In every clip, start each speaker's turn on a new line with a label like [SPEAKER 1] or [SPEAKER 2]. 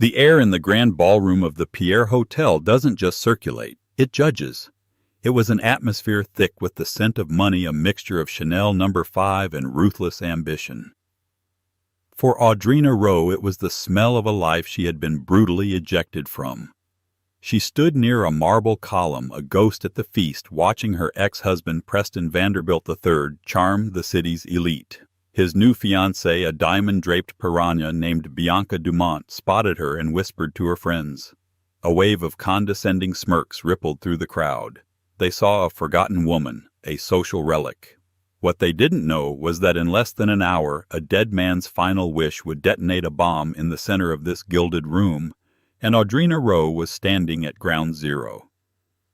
[SPEAKER 1] The air in the grand ballroom of the Pierre Hotel doesn't just circulate, it judges. It was an atmosphere thick with the scent of money, a mixture of Chanel No. 5 and ruthless ambition. For Audrina Rowe, it was the smell of a life she had been brutally ejected from. She stood near a marble column, a ghost at the feast, watching her ex-husband Preston Vanderbilt III charm the city's elite. His new fiancée, a diamond-draped piranha named Bianca Dumont, spotted her and whispered to her friends. A wave of condescending smirks rippled through the crowd. They saw a forgotten woman, a social relic. What they didn't know was that in less than an hour, a dead man's final wish would detonate a bomb in the center of this gilded room, and Audrina Rowe was standing at ground zero.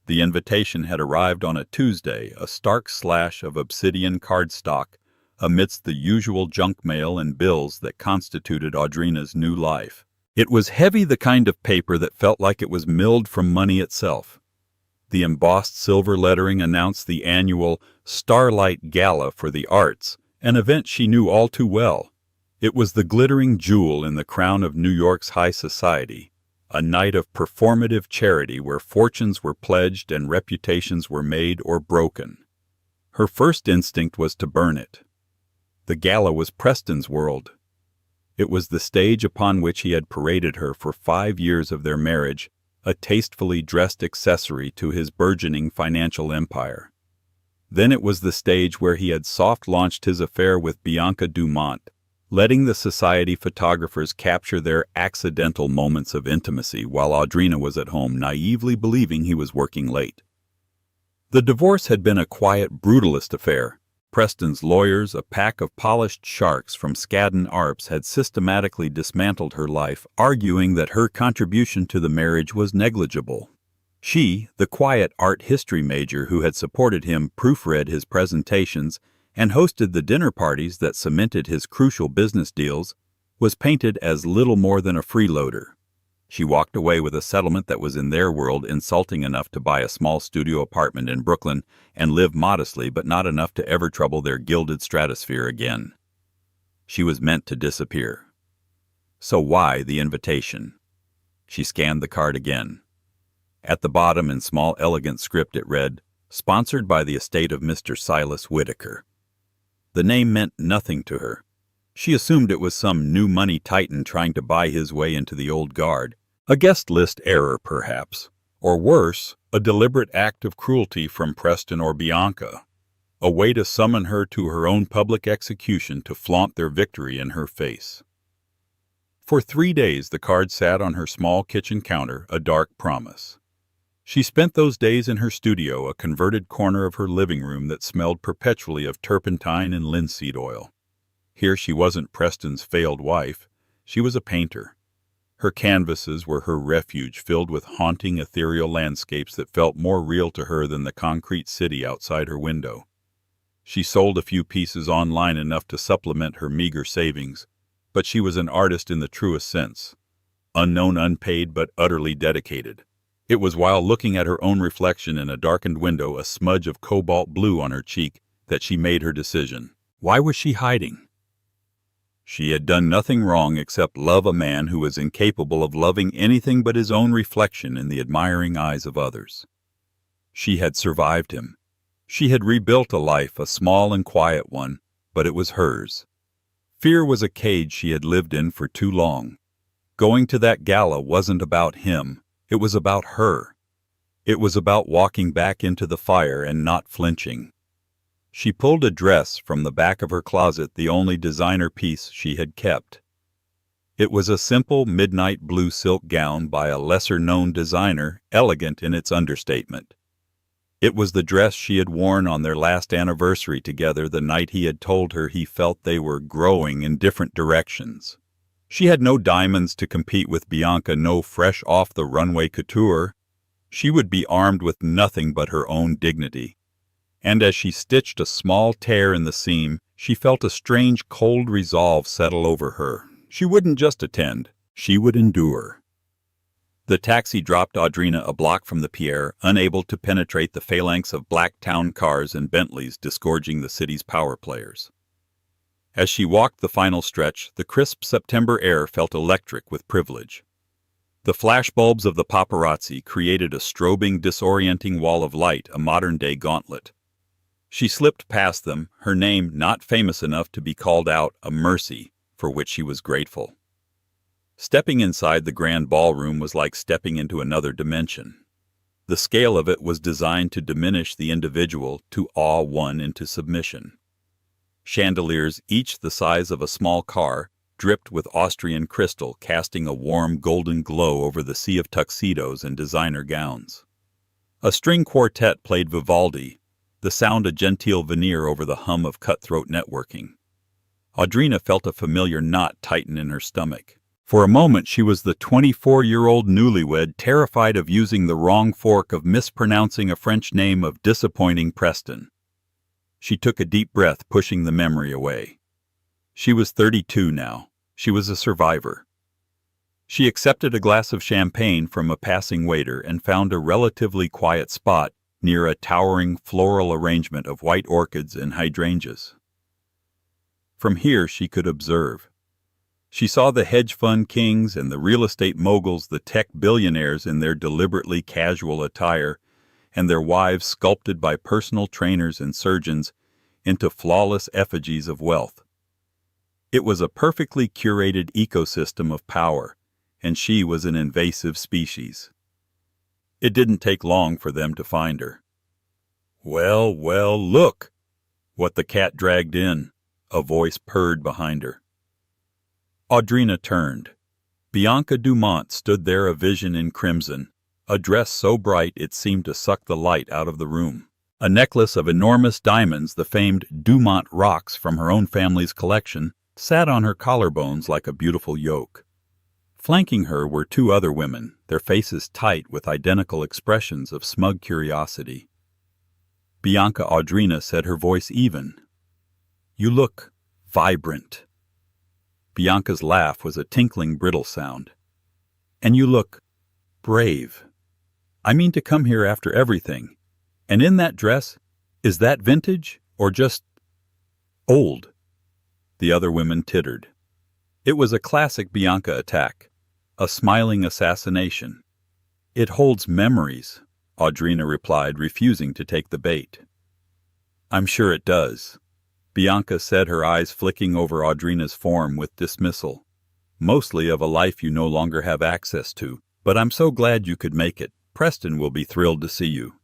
[SPEAKER 1] The invitation had arrived on a Tuesday, a stark slash of obsidian cardstock, amidst the usual junk mail and bills that constituted Audrina's new life. It was heavy, the kind of paper that felt like it was milled from money itself. The embossed silver lettering announced the annual Starlight Gala for the Arts, an event she knew all too well. It was the glittering jewel in the crown of New York's high society, a night of performative charity where fortunes were pledged and reputations were made or broken. Her first instinct was to burn it. The gala was Preston's world. It was the stage upon which he had paraded her for 5 years of their marriage, a tastefully dressed accessory to his burgeoning financial empire. Then it was the stage where he had soft-launched his affair with Bianca Dumont, letting the society photographers capture their accidental moments of intimacy while Audrina was at home naively believing he was working late. The divorce had been a quiet, brutalist affair. Preston's lawyers, a pack of polished sharks from Skadden Arps, had systematically dismantled her life, arguing that her contribution to the marriage was negligible. She, the quiet art history major who had supported him, proofread his presentations and hosted the dinner parties that cemented his crucial business deals, was painted as little more than a freeloader. She walked away with a settlement that was in their world insulting enough to buy a small studio apartment in Brooklyn and live modestly, but not enough to ever trouble their gilded stratosphere again. She was meant to disappear. So why the invitation? She scanned the card again. At the bottom, in small, elegant script, it read, "Sponsored by the estate of Mr. Silas Whitaker." The name meant nothing to her. She assumed it was some new money titan trying to buy his way into the old guard. A guest list error, perhaps. Or worse, a deliberate act of cruelty from Preston or Bianca. A way to summon her to her own public execution to flaunt their victory in her face. For 3 days the card sat on her small kitchen counter, a dark promise. She spent those days in her studio, a converted corner of her living room that smelled perpetually of turpentine and linseed oil. Here she wasn't Preston's failed wife. She was a painter. Her canvases were her refuge, filled with haunting, ethereal landscapes that felt more real to her than the concrete city outside her window. She sold a few pieces online, enough to supplement her meager savings, but she was an artist in the truest sense. Unknown, unpaid, but utterly dedicated. It was while looking at her own reflection in a darkened window, a smudge of cobalt blue on her cheek, that she made her decision. Why was she hiding? She had done nothing wrong except love a man who was incapable of loving anything but his own reflection in the admiring eyes of others. She had survived him. She had rebuilt a life, a small and quiet one, but it was hers. Fear was a cage she had lived in for too long. Going to that gala wasn't about him, it was about her. It was about walking back into the fire and not flinching. She pulled a dress from the back of her closet, the only designer piece she had kept. It was a simple midnight blue silk gown by a lesser-known designer, elegant in its understatement. It was the dress she had worn on their last anniversary together, the night he had told her he felt they were growing in different directions. She had no diamonds to compete with Bianca, no fresh off the runway couture. She would be armed with nothing but her own dignity. And as she stitched a small tear in the seam, she felt a strange, cold resolve settle over her. She wouldn't just attend, she would endure. The taxi dropped Audrina a block from the Pierre, unable to penetrate the phalanx of black town cars and Bentleys disgorging the city's power players. As she walked the final stretch, the crisp September air felt electric with privilege. The flashbulbs of the paparazzi created a strobing, disorienting wall of light, a modern-day gauntlet. She slipped past them, her name not famous enough to be called out, a mercy for which she was grateful. Stepping inside the grand ballroom was like stepping into another dimension. The scale of it was designed to diminish the individual, to awe one into submission. Chandeliers, each the size of a small car, dripped with Austrian crystal, casting a warm golden glow over the sea of tuxedos and designer gowns. A string quartet played Vivaldi, the sound a genteel veneer over the hum of cutthroat networking. Audrina felt a familiar knot tighten in her stomach. For a moment she was the 24-year-old newlywed terrified of using the wrong fork, of mispronouncing a French name, of disappointing Preston. She took a deep breath, pushing the memory away. She was 32 now. She was a survivor. She accepted a glass of champagne from a passing waiter and found a relatively quiet spot near a towering floral arrangement of white orchids and hydrangeas. From here she could observe. She saw the hedge fund kings and the real estate moguls, the tech billionaires in their deliberately casual attire, and their wives sculpted by personal trainers and surgeons into flawless effigies of wealth. It was a perfectly curated ecosystem of power, and she was an invasive species. It didn't take long for them to find her. "Well, well, look!" What the cat dragged in, a voice purred behind her. Audrina turned. Bianca Dumont stood there, a vision in crimson, a dress so bright it seemed to suck the light out of the room. A necklace of enormous diamonds, the famed Dumont rocks from her own family's collection, sat on her collarbones like a beautiful yoke. Flanking her were two other women, their faces tight with identical expressions of smug curiosity. Bianca Audrina said, her voice even. "You look vibrant." Bianca's laugh was a tinkling, brittle sound. "And you look brave. I mean to come here after everything. And in that dress, is that vintage or just old?" The other women tittered. It was a classic Bianca attack, a smiling assassination. "It holds memories," Audrina replied, refusing to take the bait. "I'm sure it does," Bianca said, her eyes flicking over Audrina's form with dismissal. "Mostly of a life you no longer have access to, but I'm so glad you could make it. Preston will be thrilled to see you."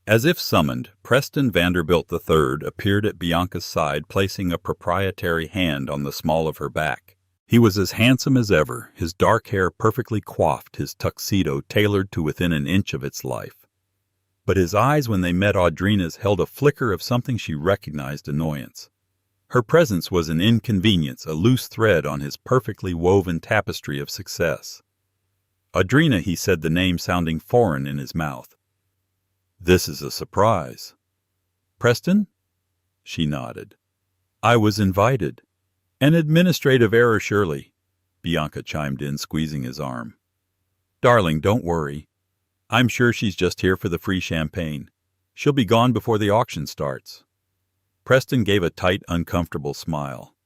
[SPEAKER 1] As if summoned, Preston Vanderbilt III appeared at Bianca's side, placing a proprietary hand on the small of her back. He was as handsome as ever, his dark hair perfectly coiffed, his tuxedo tailored to within an inch of its life. But his eyes, when they met Audrina's, held a flicker of something she recognized: annoyance. Her presence was an inconvenience, a loose thread on his perfectly woven tapestry of success. "Audrina," he said, the name sounding foreign in his mouth. "This is a surprise." "Preston?" She nodded. "I was invited." "An administrative error, surely," Bianca chimed in, squeezing his arm. "Darling, don't worry. I'm sure she's just here for the free champagne. She'll be gone before the auction starts." Preston gave a tight, uncomfortable smile.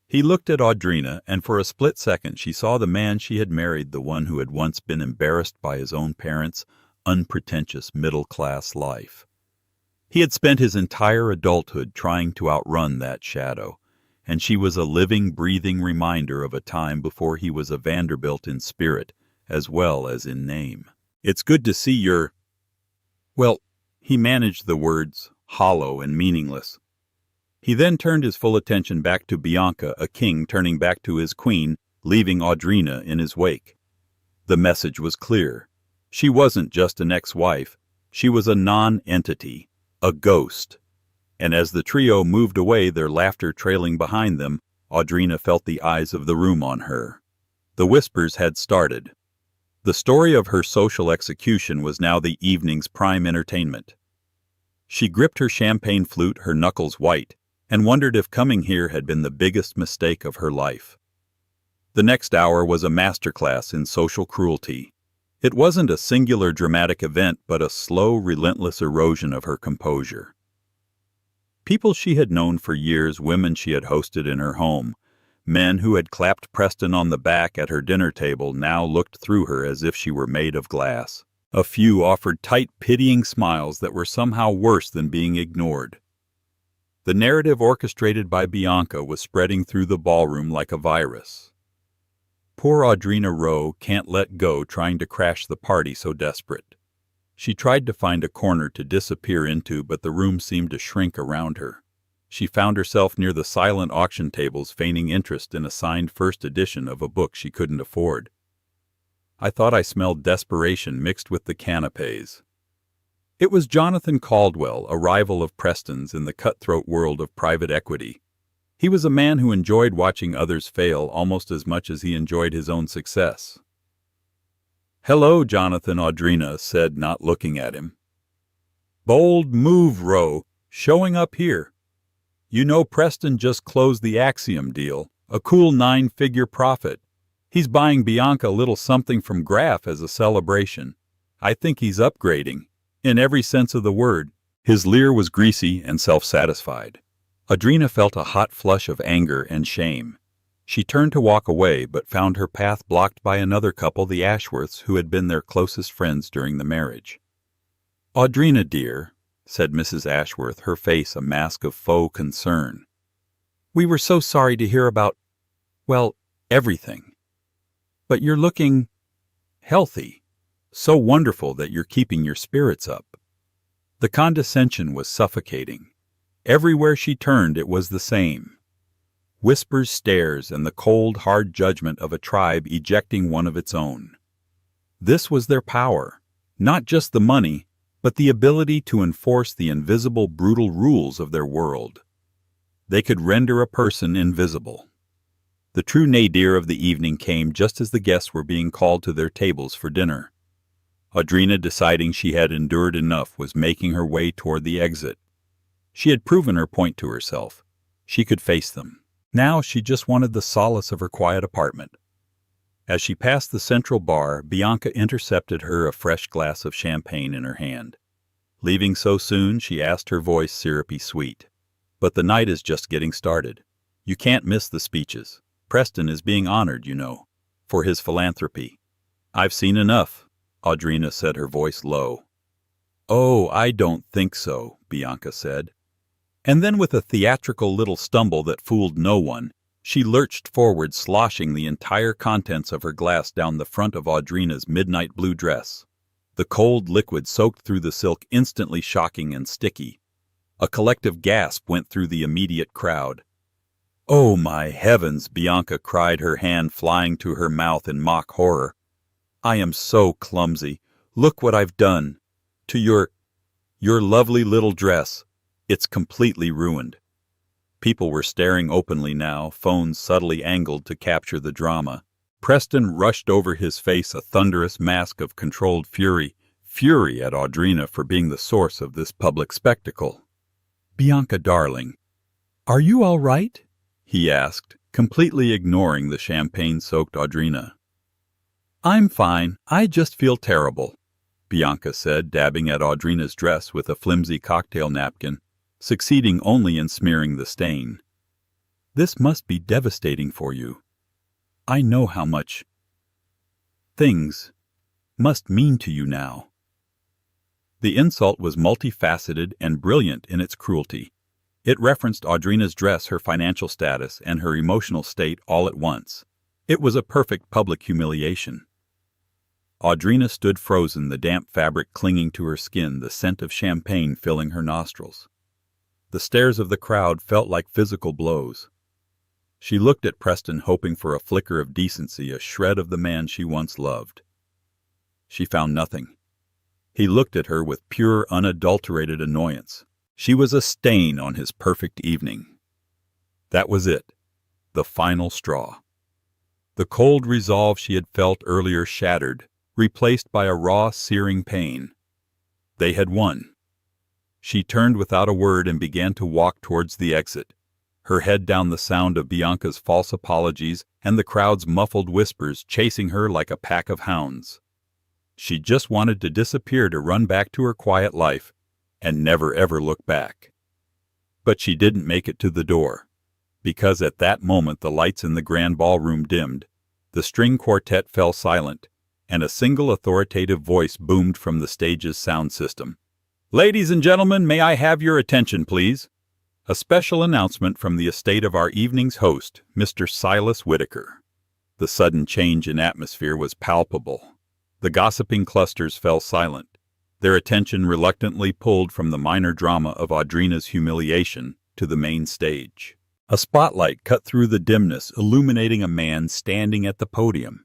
[SPEAKER 1] He looked at Audrina, and for a split second she saw the man she had married, the one who had once been embarrassed by his own parents' unpretentious middle-class life. He had spent his entire adulthood trying to outrun that shadow, and she was a living, breathing reminder of a time before he was a Vanderbilt in spirit as well as in name. "It's good to see you're—" Well, he managed the words, hollow and meaningless. He then turned his full attention back to Bianca, a king turning back to his queen, leaving Audrina in his wake. The message was clear. She wasn't just an ex-wife. She was a non-entity, a ghost. And as the trio moved away, their laughter trailing behind them, Audrina felt the eyes of the room on her. The whispers had started. The story of her social execution was now the evening's prime entertainment. She gripped her champagne flute, her knuckles white, and wondered if coming here had been the biggest mistake of her life. The next hour was a masterclass in social cruelty. It wasn't a singular dramatic event, but a slow, relentless erosion of her composure. People she had known for years, women she had hosted in her home, Men who had clapped Preston on the back at her dinner table now looked through her as if she were made of glass. A few offered tight, pitying smiles that were somehow worse than being ignored. The narrative orchestrated by Bianca was spreading through the ballroom like a virus. Poor Audrina Rowe can't let go, trying to crash the party so desperate. She tried to find a corner to disappear into, but the room seemed to shrink around her. She found herself near the silent auction tables, feigning interest in a signed first edition of a book she couldn't afford. I thought I smelled desperation mixed with the canapés. It was Jonathan Caldwell, a rival of Preston's in the cutthroat world of private equity. He was a man who enjoyed watching others fail almost as much as he enjoyed his own success. "Hello, Jonathan," Audrina said, not looking at him. "Bold move, Rowe, showing up here. You know Preston just closed the Axiom deal, a cool 9-figure profit. He's buying Bianca a little something from Graff as a celebration. I think he's upgrading, in every sense of the word." His leer was greasy and self-satisfied. Audrina felt a hot flush of anger and shame. She turned to walk away, but found her path blocked by another couple, the Ashworths, who had been their closest friends during the marriage. "Audrina, dear," said Mrs. Ashworth, her face a mask of faux concern. "We were so sorry to hear about, well, everything. But you're looking healthy. So wonderful that you're keeping your spirits up." The condescension was suffocating. Everywhere she turned it was the same. Whispers, stares, and the cold, hard judgment of a tribe ejecting one of its own. This was their power, not just the money, but the ability to enforce the invisible, brutal rules of their world. They could render a person invisible. The true nadir of the evening came just as the guests were being called to their tables for dinner. Audrina, deciding she had endured enough, was making her way toward the exit. She had proven her point to herself. She could face them. Now she just wanted the solace of her quiet apartment. As she passed the central bar, Bianca intercepted her, a fresh glass of champagne in her hand. "Leaving so soon?" she asked, her voice syrupy sweet. "But the night is just getting started. You can't miss the speeches. Preston is being honored, you know, for his philanthropy." "I've seen enough," Audrina said, her voice low. "Oh, I don't think so," Bianca said. And then, with a theatrical little stumble that fooled no one, she lurched forward, sloshing the entire contents of her glass down the front of Audrina's midnight blue dress. The cold liquid soaked through the silk, instantly shocking and sticky. A collective gasp went through the immediate crowd. "Oh, my heavens!" Bianca cried, her hand flying to her mouth in mock horror. "I am so clumsy. Look what I've done. To your lovely little dress. It's completely ruined." People were staring openly now, phones subtly angled to capture the drama. Preston rushed over, his face a thunderous mask of controlled fury at Audrina for being the source of this public spectacle. "Bianca, darling, are you all right?" he asked, completely ignoring the champagne-soaked Audrina. "I'm fine. I just feel terrible," Bianca said, dabbing at Audrina's dress with a flimsy cocktail napkin, succeeding only in smearing the stain. "This must be devastating for you. I know how much things must mean to you now." The insult was multifaceted and brilliant in its cruelty. It referenced Audrina's dress, her financial status, and her emotional state all at once. It was a perfect public humiliation. Audrina stood frozen, the damp fabric clinging to her skin, the scent of champagne filling her nostrils. The stares of the crowd felt like physical blows. She looked at Preston, hoping for a flicker of decency, a shred of the man she once loved. She found nothing. He looked at her with pure, unadulterated annoyance. She was a stain on his perfect evening. That was it, the final straw. The cold resolve she had felt earlier shattered, replaced by a raw, searing pain. They had won. She turned without a word and began to walk towards the exit, her head down, the sound of Bianca's false apologies and the crowd's muffled whispers chasing her like a pack of hounds. She just wanted to disappear, to run back to her quiet life, and never ever look back. But she didn't make it to the door. because at that moment the lights in the grand ballroom dimmed, the string quartet fell silent, and a single authoritative voice boomed from the stage's sound system. "Ladies and gentlemen, may I have your attention, please?" A special announcement from the estate of our evening's host, Mr. Silas Whitaker. The sudden change in atmosphere was palpable. The gossiping clusters fell silent, their attention reluctantly pulled from the minor drama of Audrina's humiliation to the main stage. A spotlight cut through the dimness, illuminating a man standing at the podium.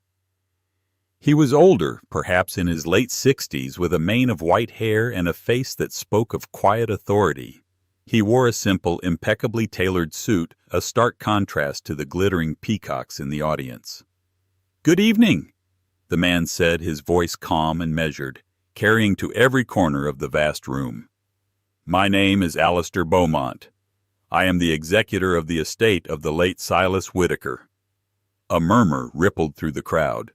[SPEAKER 1] He was older, perhaps in his late 60s, with a mane of white hair and a face that spoke of quiet authority. He wore a simple, impeccably tailored suit, a stark contrast to the glittering peacocks in the audience. "Good evening," the man said, his voice calm and measured, carrying to every corner of the vast room. "My name is Alistair Beaumont. I am the executor of the estate of the late Silas Whitaker." A murmur rippled through the crowd.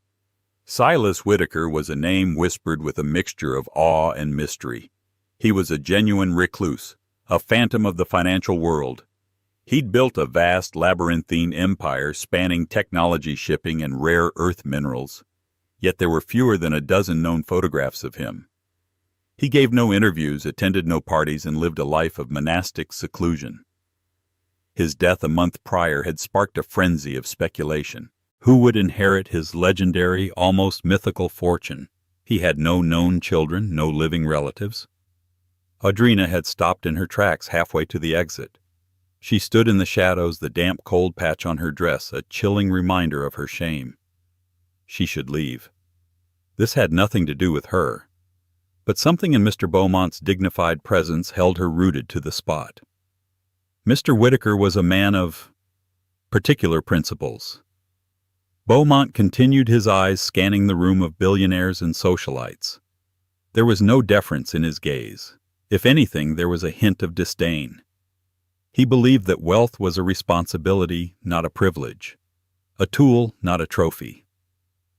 [SPEAKER 1] Silas Whitaker was a name whispered with a mixture of awe and mystery. He was a genuine recluse, a phantom of the financial world. He'd built a vast labyrinthine empire spanning technology shipping and rare earth minerals, yet there were fewer than a dozen known photographs of him. He gave no interviews, attended no parties, and lived a life of monastic seclusion. His death a month prior had sparked a frenzy of speculation. Who would inherit his legendary, almost mythical fortune? He had no known children, no living relatives. Audrina had stopped in her tracks halfway to the exit. She stood in the shadows, the damp cold patch on her dress a chilling reminder of her shame. She should leave. This had nothing to do with her. But something in Mr. Beaumont's dignified presence held her rooted to the spot. Mr. Whitaker was a man of particular principles. Beaumont continued, his eyes scanning the room of billionaires and socialites. There was no deference in his gaze. If anything, there was a hint of disdain. He believed that wealth was a responsibility, not a privilege, a tool, not a trophy.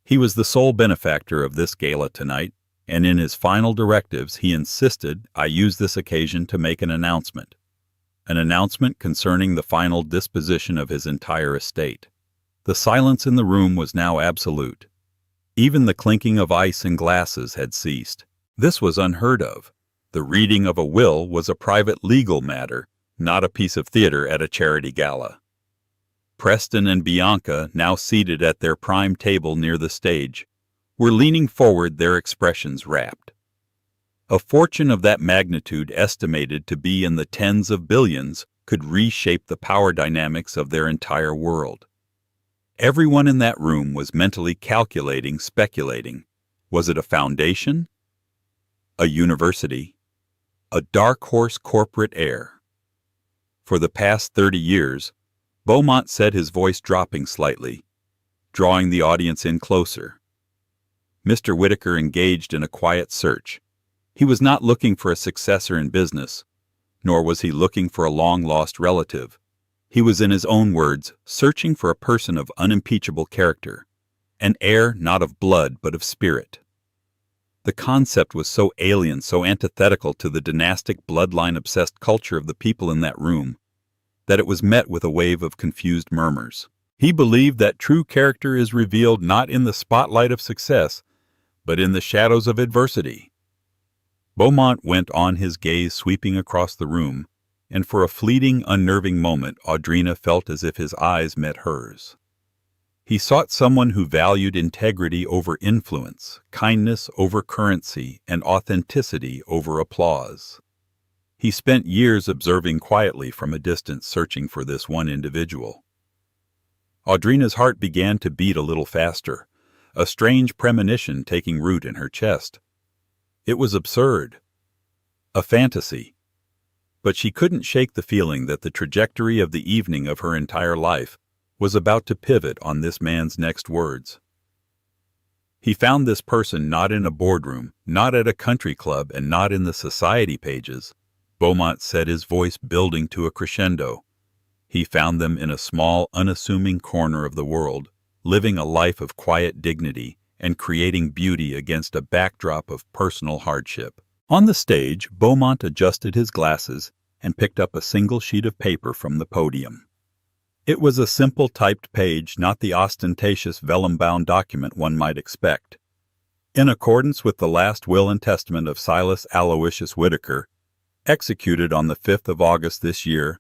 [SPEAKER 1] He was the sole benefactor of this gala tonight, and in his final directives he insisted I use this occasion to make an announcement concerning the final disposition of his entire estate. The silence in the room was now absolute. Even the clinking of ice and glasses had ceased. This was unheard of. The reading of a will was a private legal matter, not a piece of theater at a charity gala. Preston and Bianca, now seated at their prime table near the stage, were leaning forward, their expressions rapt. A fortune of that magnitude, estimated to be in the tens of billions, could reshape the power dynamics of their entire world. Everyone in that room was mentally calculating, speculating. Was it a foundation? A university? A dark horse corporate heir? For the past 30 years, Beaumont said, his voice dropping slightly, drawing the audience in closer. Mr. Whitaker engaged in a quiet search. He was not looking for a successor in business, nor was he looking for a long-lost relative. He was, in his own words, searching for a person of unimpeachable character, an heir not of blood but of spirit. The concept was so alien, so antithetical to the dynastic, bloodline-obsessed culture of the people in that room, that it was met with a wave of confused murmurs. He believed that true character is revealed not in the spotlight of success, but in the shadows of adversity. Beaumont went on, his gaze sweeping across the room, and for a fleeting, unnerving moment Audrina felt as if his eyes met hers. He sought someone who valued integrity over influence, kindness over currency, and authenticity over applause. He spent years observing quietly from a distance, searching for this one individual. Audrina's heart began to beat a little faster, a strange premonition taking root in her chest. It was absurd, a fantasy. But she couldn't shake the feeling that the trajectory of the evening of her entire life was about to pivot on this man's next words. He found this person not in a boardroom, not at a country club, and not in the society pages. Beaumont said, his voice building to a crescendo. He found them in a small, unassuming corner of the world, living a life of quiet dignity and creating beauty against a backdrop of personal hardship. On the stage, Beaumont adjusted his glasses and picked up a single sheet of paper from the podium. It was a simple typed page, not the ostentatious vellum-bound document one might expect. In accordance with the last will and testament of Silas Aloysius Whitaker, executed on the 5th of August this year,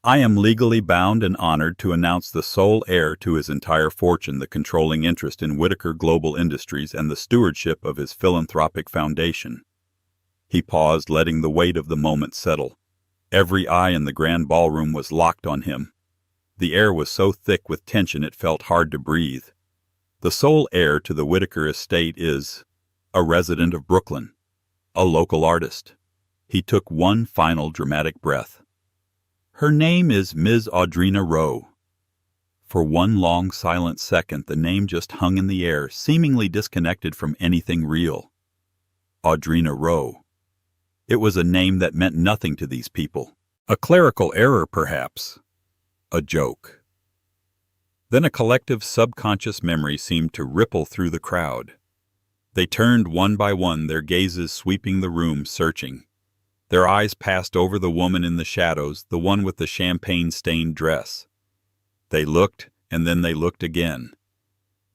[SPEAKER 1] I am legally bound and honored to announce the sole heir to his entire fortune, the controlling interest in Whitaker Global Industries, and the stewardship of his philanthropic foundation. He paused, letting the weight of the moment settle. Every eye in the grand ballroom was locked on him. The air was so thick with tension it felt hard to breathe. The sole heir to the Whitaker estate is a resident of Brooklyn, a local artist. He took one final dramatic breath. Her name is Ms. Audrina Rowe. For one long silent second the name just hung in the air, seemingly disconnected from anything real. Audrina Rowe. It was a name that meant nothing to these people. A clerical error, perhaps. A joke. Then a collective subconscious memory seemed to ripple through the crowd. They turned one by one, their gazes sweeping the room, searching. Their eyes passed over the woman in the shadows, the one with the champagne-stained dress. They looked, and then they looked again.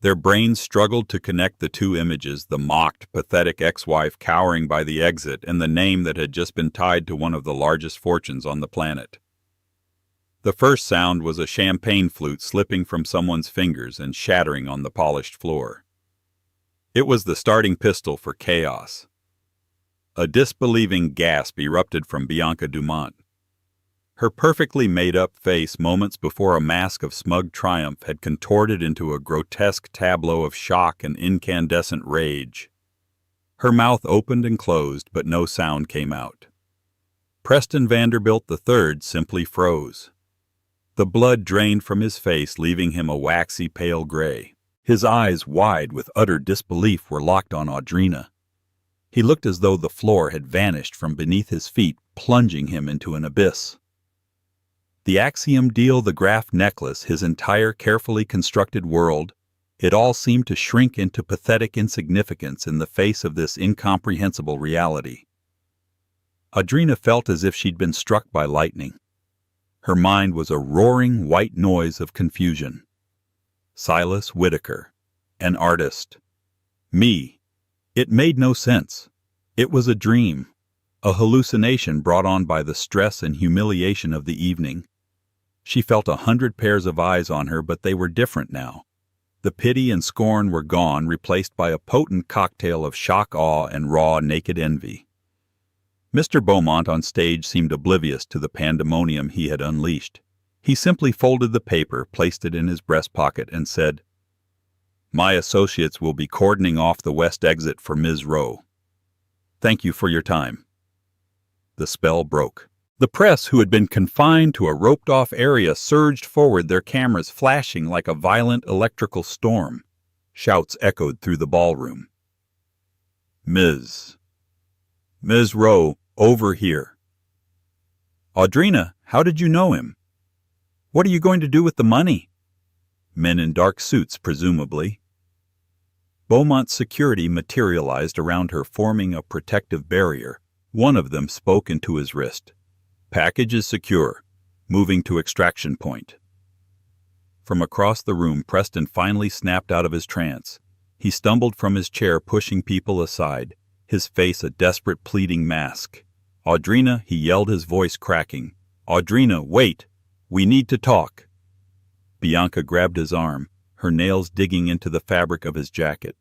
[SPEAKER 1] Their brains struggled to connect the two images, the mocked, pathetic ex-wife cowering by the exit and the name that had just been tied to one of the largest fortunes on the planet. The first sound was a champagne flute slipping from someone's fingers and shattering on the polished floor. It was the starting pistol for chaos. A disbelieving gasp erupted from Bianca Dumont. Her perfectly made-up face, moments before a mask of smug triumph, had contorted into a grotesque tableau of shock and incandescent rage. Her mouth opened and closed, but no sound came out. Preston Vanderbilt III simply froze. The blood drained from his face, leaving him a waxy pale gray. His eyes, wide with utter disbelief, were locked on Audrina. He looked as though the floor had vanished from beneath his feet, plunging him into an abyss. The Axiom deal, the Graf necklace, his entire carefully constructed world, it all seemed to shrink into pathetic insignificance in the face of this incomprehensible reality. Audrina felt as if she'd been struck by lightning. Her mind was a roaring white noise of confusion. Silas Whitaker, an artist. Me. It made no sense. It was a dream, a hallucination brought on by the stress and humiliation of the evening. She felt 100 pairs of eyes on her, but they were different now. The pity and scorn were gone, replaced by a potent cocktail of shock, awe, and raw, naked envy. Mr. Beaumont on stage seemed oblivious to the pandemonium he had unleashed. He simply folded the paper, placed it in his breast pocket, and said, "My associates will be cordoning off the west exit for Ms. Rowe. Thank you for your time." The spell broke. The press, who had been confined to a roped-off area, surged forward, their cameras flashing like a violent electrical storm. Shouts echoed through the ballroom. Ms. Rowe, over here." "Audrina, how did you know him?" "What are you going to do with the money?" Men in dark suits, presumably. Beaumont's security materialized around her, forming a protective barrier. One of them spoke into his wrist. "Package is secure. Moving to extraction point." From across the room, Preston finally snapped out of his trance. He stumbled from his chair, pushing people aside, his face a desperate pleading mask. "Audrina," he yelled, his voice cracking. "Audrina, wait! We need to talk." Bianca grabbed his arm, her nails digging into the fabric of his jacket.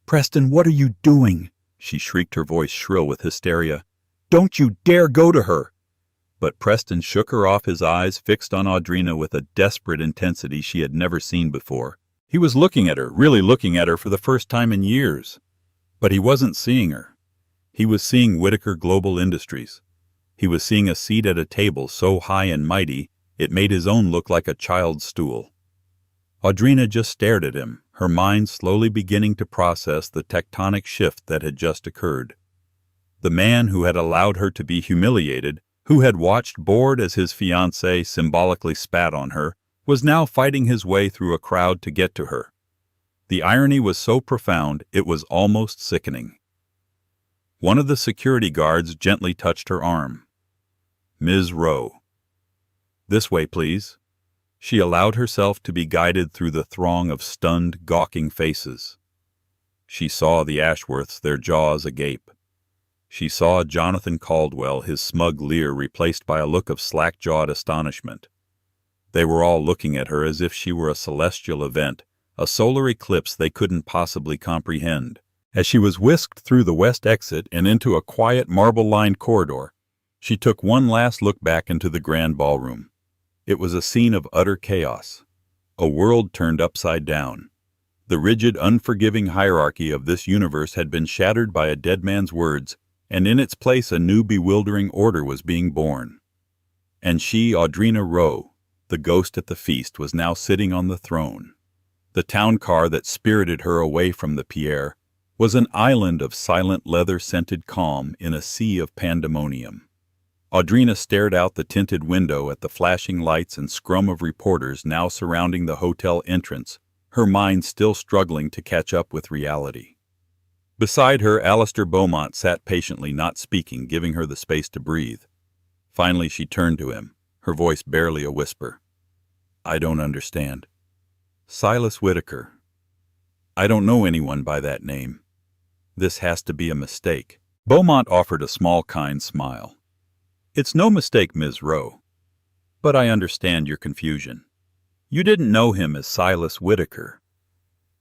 [SPEAKER 1] "Preston, what are you doing?" she shrieked, her voice shrill with hysteria. "Don't you dare go to her!" But Preston shook her off, his eyes fixed on Audrina with a desperate intensity she had never seen before. He was looking at her, really looking at her for the first time in years. But he wasn't seeing her. He was seeing Whitaker Global Industries. He was seeing a seat at a table so high and mighty it made his own look like a child's stool. Audrina just stared at him, her mind slowly beginning to process the tectonic shift that had just occurred. The man who had allowed her to be humiliated, who had watched bored as his fiancée symbolically spat on her, was now fighting his way through a crowd to get to her. The irony was so profound it was almost sickening. One of the security guards gently touched her arm. "Ms. Rowe." "This way, please." She allowed herself to be guided through the throng of stunned, gawking faces. She saw the Ashworths, their jaws agape. She saw Jonathan Caldwell, his smug leer replaced by a look of slack-jawed astonishment. They were all looking at her as if she were a celestial event, a solar eclipse they couldn't possibly comprehend. As she was whisked through the west exit and into a quiet marble-lined corridor, she took one last look back into the grand ballroom. It was a scene of utter chaos, a world turned upside down. The rigid, unforgiving hierarchy of this universe had been shattered by a dead man's words, and in its place a new bewildering order was being born. And she, Audrina Rowe, the ghost at the feast, was now sitting on the throne. The town car that spirited her away from the Pierre was an island of silent leather-scented calm in a sea of pandemonium. Audrina stared out the tinted window at the flashing lights and scrum of reporters now surrounding the hotel entrance, her mind still struggling to catch up with reality. Beside her, Alistair Beaumont sat patiently, not speaking, giving her the space to breathe. Finally, she turned to him, her voice barely a whisper. "I don't understand. Silas Whittaker. I don't know anyone by that name. This has to be a mistake." Beaumont offered a small, kind smile. "It's no mistake, Ms. Rowe. But I understand your confusion. You didn't know him as Silas Whittaker.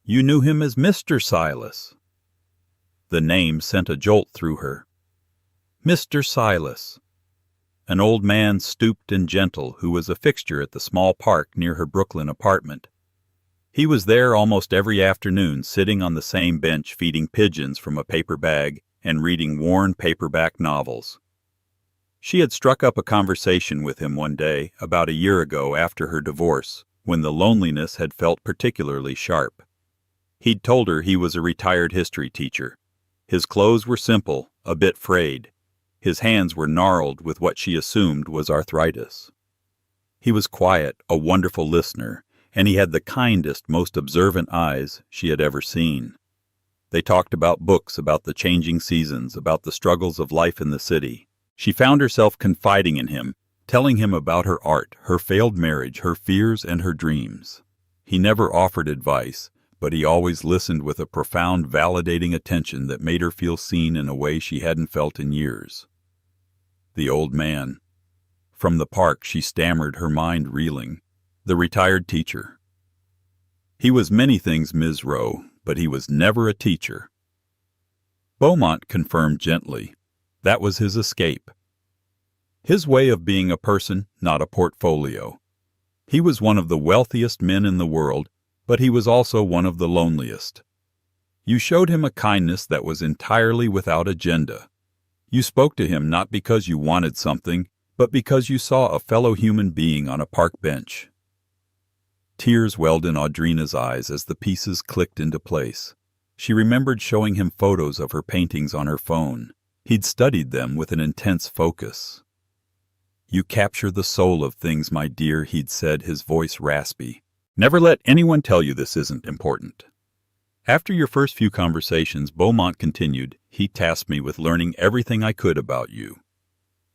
[SPEAKER 1] You knew him as Mr. Silas." The name sent a jolt through her. Mr. Silas. An old man, stooped and gentle, who was a fixture at the small park near her Brooklyn apartment. He was there almost every afternoon, sitting on the same bench, feeding pigeons from a paper bag and reading worn paperback novels. She had struck up a conversation with him one day, about a year ago after her divorce, when the loneliness had felt particularly sharp. He'd told her he was a retired history teacher. His clothes were simple, a bit frayed. His hands were gnarled with what she assumed was arthritis. He was quiet, a wonderful listener, and he had the kindest, most observant eyes she had ever seen. They talked about books, about the changing seasons, about the struggles of life in the city. She found herself confiding in him, telling him about her art, her failed marriage, her fears, and her dreams. He never offered advice, but he always listened with a profound, validating attention that made her feel seen in a way she hadn't felt in years. The old man. From the park, she stammered, her mind reeling. The retired teacher. He was many things, Ms. Rowe, but he was never a teacher. Beaumont confirmed gently. That was his escape. His way of being a person, not a portfolio. He was one of the wealthiest men in the world, but he was also one of the loneliest. You showed him a kindness that was entirely without agenda. You spoke to him not because you wanted something, but because you saw a fellow human being on a park bench. Tears welled in Audrina's eyes as the pieces clicked into place. She remembered showing him photos of her paintings on her phone. He'd studied them with an intense focus. "You capture the soul of things, my dear," he'd said, his voice raspy. "Never let anyone tell you this isn't important." After your first few conversations, Beaumont continued, he tasked me with learning everything I could about you.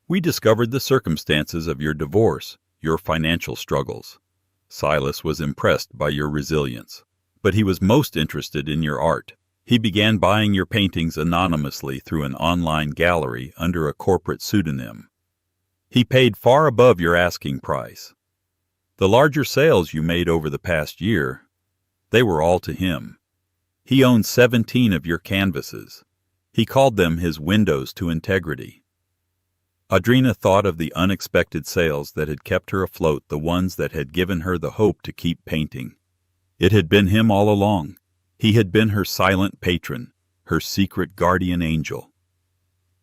[SPEAKER 1] We discovered the circumstances of your divorce, your financial struggles. Silas was impressed by your resilience, but he was most interested in your art. He began buying your paintings anonymously through an online gallery under a corporate pseudonym. He paid far above your asking price. The larger sales you made over the past year, they were all to him. He owned 17 of your canvases. He called them his windows to integrity. Audrina thought of the unexpected sales that had kept her afloat, the ones that had given her the hope to keep painting. It had been him all along. He had been her silent patron, her secret guardian angel.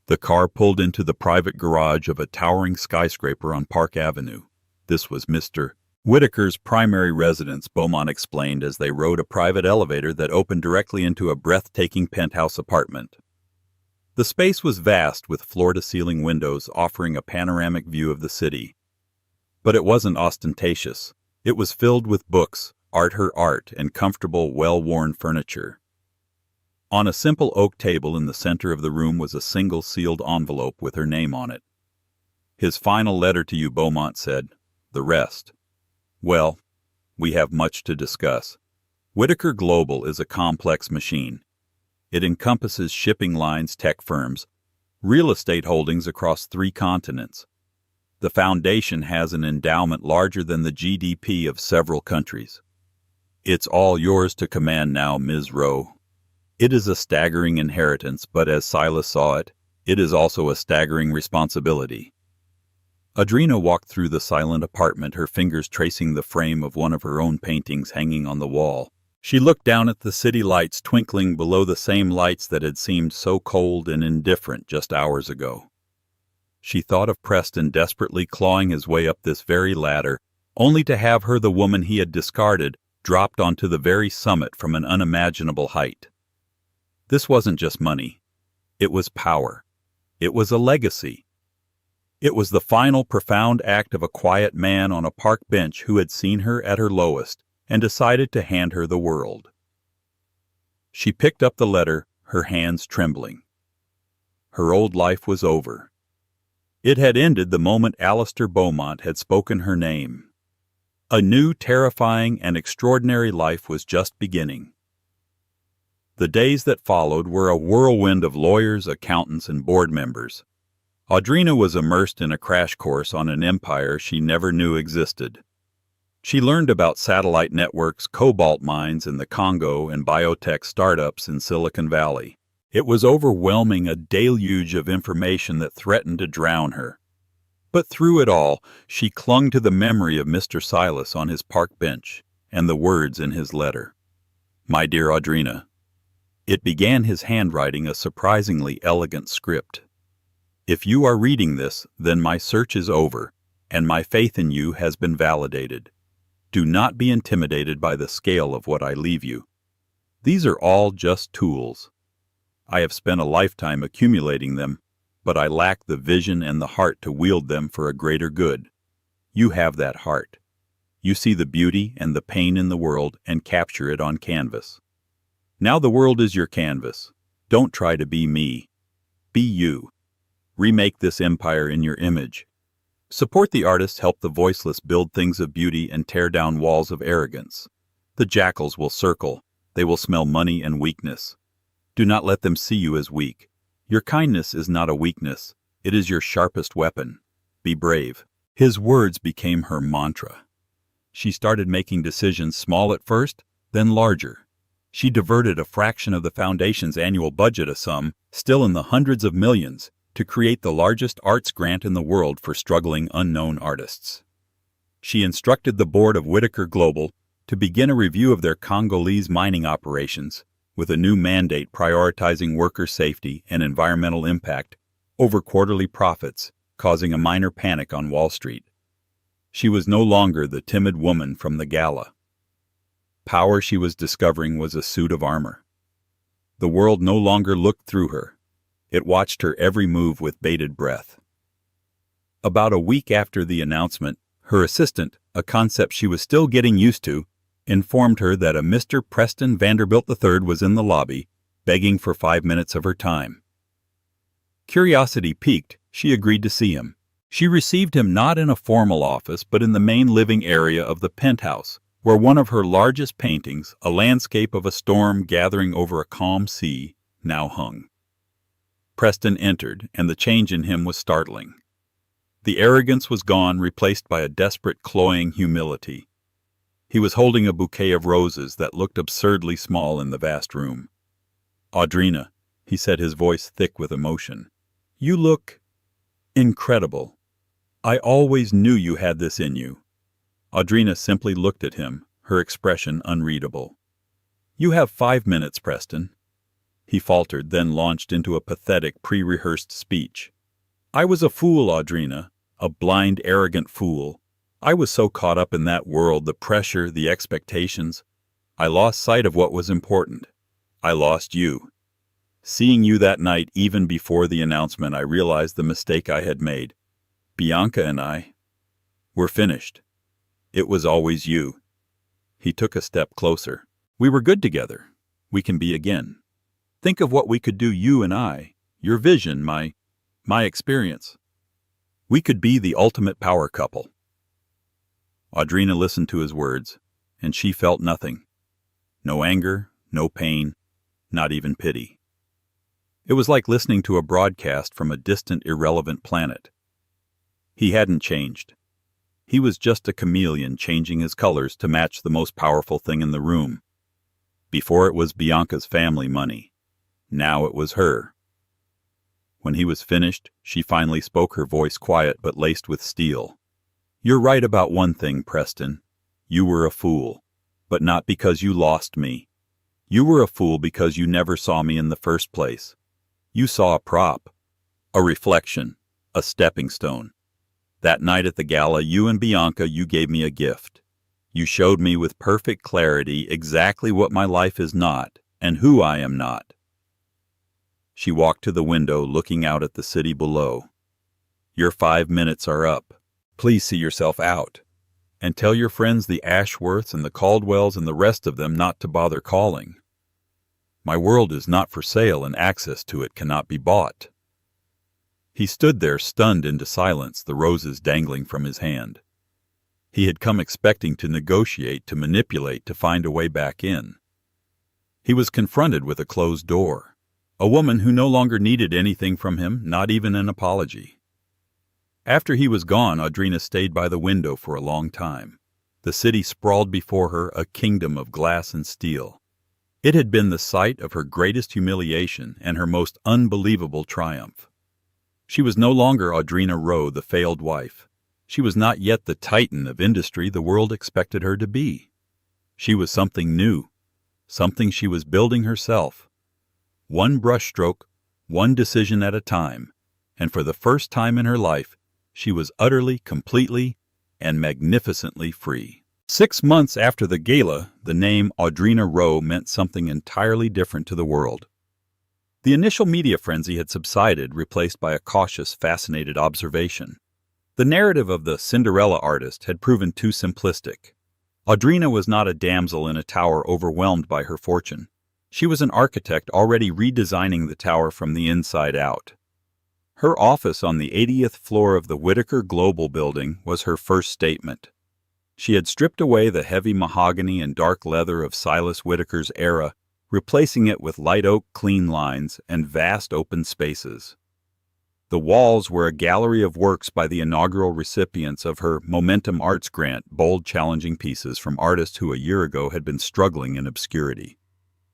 [SPEAKER 1] The car pulled into the private garage of a towering skyscraper on Park Avenue. This was Mr. Whittaker's primary residence, Beaumont explained as they rode a private elevator that opened directly into a breathtaking penthouse apartment. The space was vast, with floor-to-ceiling windows offering a panoramic view of the city. But it wasn't ostentatious. It was filled with books, her art, and comfortable, well-worn furniture. On a simple oak table in the center of the room was a single sealed envelope with her name on it. His final letter to you, Beaumont said. The rest. Well, we have much to discuss. Whitaker Global is a complex machine. It encompasses shipping lines, tech firms, real estate holdings across 3 continents. The foundation has an endowment larger than the GDP of several countries. It's all yours to command now, Ms. Rowe. It is a staggering inheritance, but as Silas saw it, it is also a staggering responsibility. Audrina walked through the silent apartment, her fingers tracing the frame of one of her own paintings hanging on the wall. She looked down at the city lights twinkling below the same lights that had seemed so cold and indifferent just hours ago. She thought of Preston desperately clawing his way up this very ladder, only to have her, the woman he had discarded, dropped onto the very summit from an unimaginable height. This wasn't just money. It was power. It was a legacy. It was the final profound act of a quiet man on a park bench who had seen her at her lowest and decided to hand her the world. She picked up the letter, her hands trembling. Her old life was over. It had ended the moment Alistair Beaumont had spoken her name. A new, terrifying, and extraordinary life was just beginning. The days that followed were a whirlwind of lawyers, accountants, and board members. Audrina was immersed in a crash course on an empire she never knew existed. She learned about satellite networks, cobalt mines in the Congo, and biotech startups in Silicon Valley. It was overwhelming, a deluge of information that threatened to drown her. But through it all, she clung to the memory of Mr. Silas on his park bench and the words in his letter. "My dear Audrina." It began his handwriting, a surprisingly elegant script. "If you are reading this, then my search is over, and my faith in you has been validated. Do not be intimidated by the scale of what I leave you. These are all just tools. I have spent a lifetime accumulating them, but I lack the vision and the heart to wield them for a greater good. You have that heart. You see the beauty and the pain in the world and capture it on canvas. Now the world is your canvas. Don't try to be me. Be you. Remake this empire in your image. Support the artists, help the voiceless build things of beauty, and tear down walls of arrogance. The jackals will circle. They will smell money and weakness. Do not let them see you as weak. Your kindness is not a weakness. It is your sharpest weapon. Be brave." His words became her mantra. She started making decisions, small at first, then larger. She diverted a fraction of the foundation's annual budget, a sum still in the hundreds of millions, to create the largest arts grant in the world for struggling unknown artists. She instructed the board of Whitaker Global to begin a review of their Congolese mining operations, with a new mandate prioritizing worker safety and environmental impact over quarterly profits, causing a minor panic on Wall Street. She was no longer the timid woman from the Gala. Power, she was discovering, was a suit of armor. The world no longer looked through her. It watched her every move with bated breath. About a week after the announcement, her assistant, a concept she was still getting used to, informed her that a Mr. Preston Vanderbilt III was in the lobby, begging for 5 minutes of her time. Curiosity piqued, she agreed to see him. She received him not in a formal office, but in the main living area of the penthouse, where one of her largest paintings, a landscape of a storm gathering over a calm sea, now hung. Preston entered, and the change in him was startling. The arrogance was gone, replaced by a desperate, cloying humility. He was holding a bouquet of roses that looked absurdly small in the vast room. "Audrina," he said, his voice thick with emotion, "you look incredible. I always knew you had this in you." Audrina simply looked at him, her expression unreadable. "You have 5 minutes, Preston." He faltered, then launched into a pathetic, pre-rehearsed speech. "I was a fool, Audrina, a blind, arrogant fool. I was so caught up in that world, the pressure, the expectations. I lost sight of what was important. I lost you. Seeing you that night, even before the announcement, I realized the mistake I had made. Bianca and I, we're finished. It was always you." He took a step closer. "We were good together. We can be again. Think of what we could do, you and I, your vision, my experience. We could be the ultimate power couple." Audrina listened to his words, and she felt nothing. No anger, no pain, not even pity. It was like listening to a broadcast from a distant, irrelevant planet. He hadn't changed. He was just a chameleon changing his colors to match the most powerful thing in the room. Before it was Bianca's family money. Now it was her. When he was finished, she finally spoke, her voice quiet but laced with steel. "You're right about one thing, Preston. You were a fool. But not because you lost me. You were a fool because you never saw me in the first place. You saw a prop, a reflection, a stepping stone. That night at the gala, you gave me a gift. You showed me with perfect clarity exactly what my life is not and who I am not." She walked to the window, looking out at the city below. "Your 5 minutes are up. Please see yourself out. And tell your friends the Ashworths and the Caldwells and the rest of them not to bother calling. My world is not for sale and access to it cannot be bought." He stood there, stunned into silence, the roses dangling from his hand. He had come expecting to negotiate, to manipulate, to find a way back in. He was confronted with a closed door, a woman who no longer needed anything from him, not even an apology. After he was gone, Audrina stayed by the window for a long time. The city sprawled before her, a kingdom of glass and steel. It had been the site of her greatest humiliation and her most unbelievable triumph. She was no longer Audrina Rowe, the failed wife. She was not yet the titan of industry the world expected her to be. She was something new, something she was building herself. One brushstroke, one decision at a time, and for the first time in her life, she was utterly, completely, and magnificently free. 6 months after the gala, the name Audrina Rowe meant something entirely different to the world. The initial media frenzy had subsided, replaced by a cautious, fascinated observation. The narrative of the Cinderella artist had proven too simplistic. Audrina was not a damsel in a tower overwhelmed by her fortune. She was an architect already redesigning the tower from the inside out. Her office on the 80th floor of the Whitaker Global building was her first statement. She had stripped away the heavy mahogany and dark leather of Silas Whitaker's era, replacing it with light oak clean lines and vast open spaces. The walls were a gallery of works by the inaugural recipients of her Momentum Arts Grant, bold, challenging pieces from artists who a year ago had been struggling in obscurity.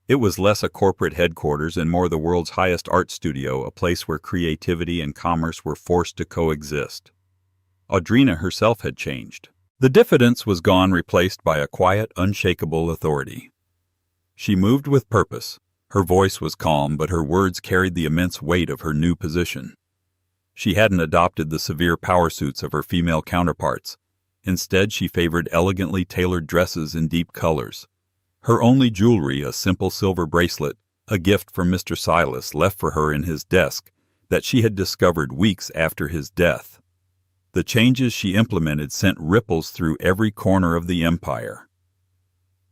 [SPEAKER 1] It was less a corporate headquarters and more the world's highest art studio, a place where creativity and commerce were forced to coexist. Audrina herself had changed. The diffidence was gone, replaced by a quiet, unshakable authority. She moved with purpose. Her voice was calm, but her words carried the immense weight of her new position. She hadn't adopted the severe power suits of her female counterparts. Instead, she favored elegantly tailored dresses in deep colors. Her only jewelry, a simple silver bracelet, a gift from Mr. Silas left for her in his desk that she had discovered weeks after his death. The changes she implemented sent ripples through every corner of the empire.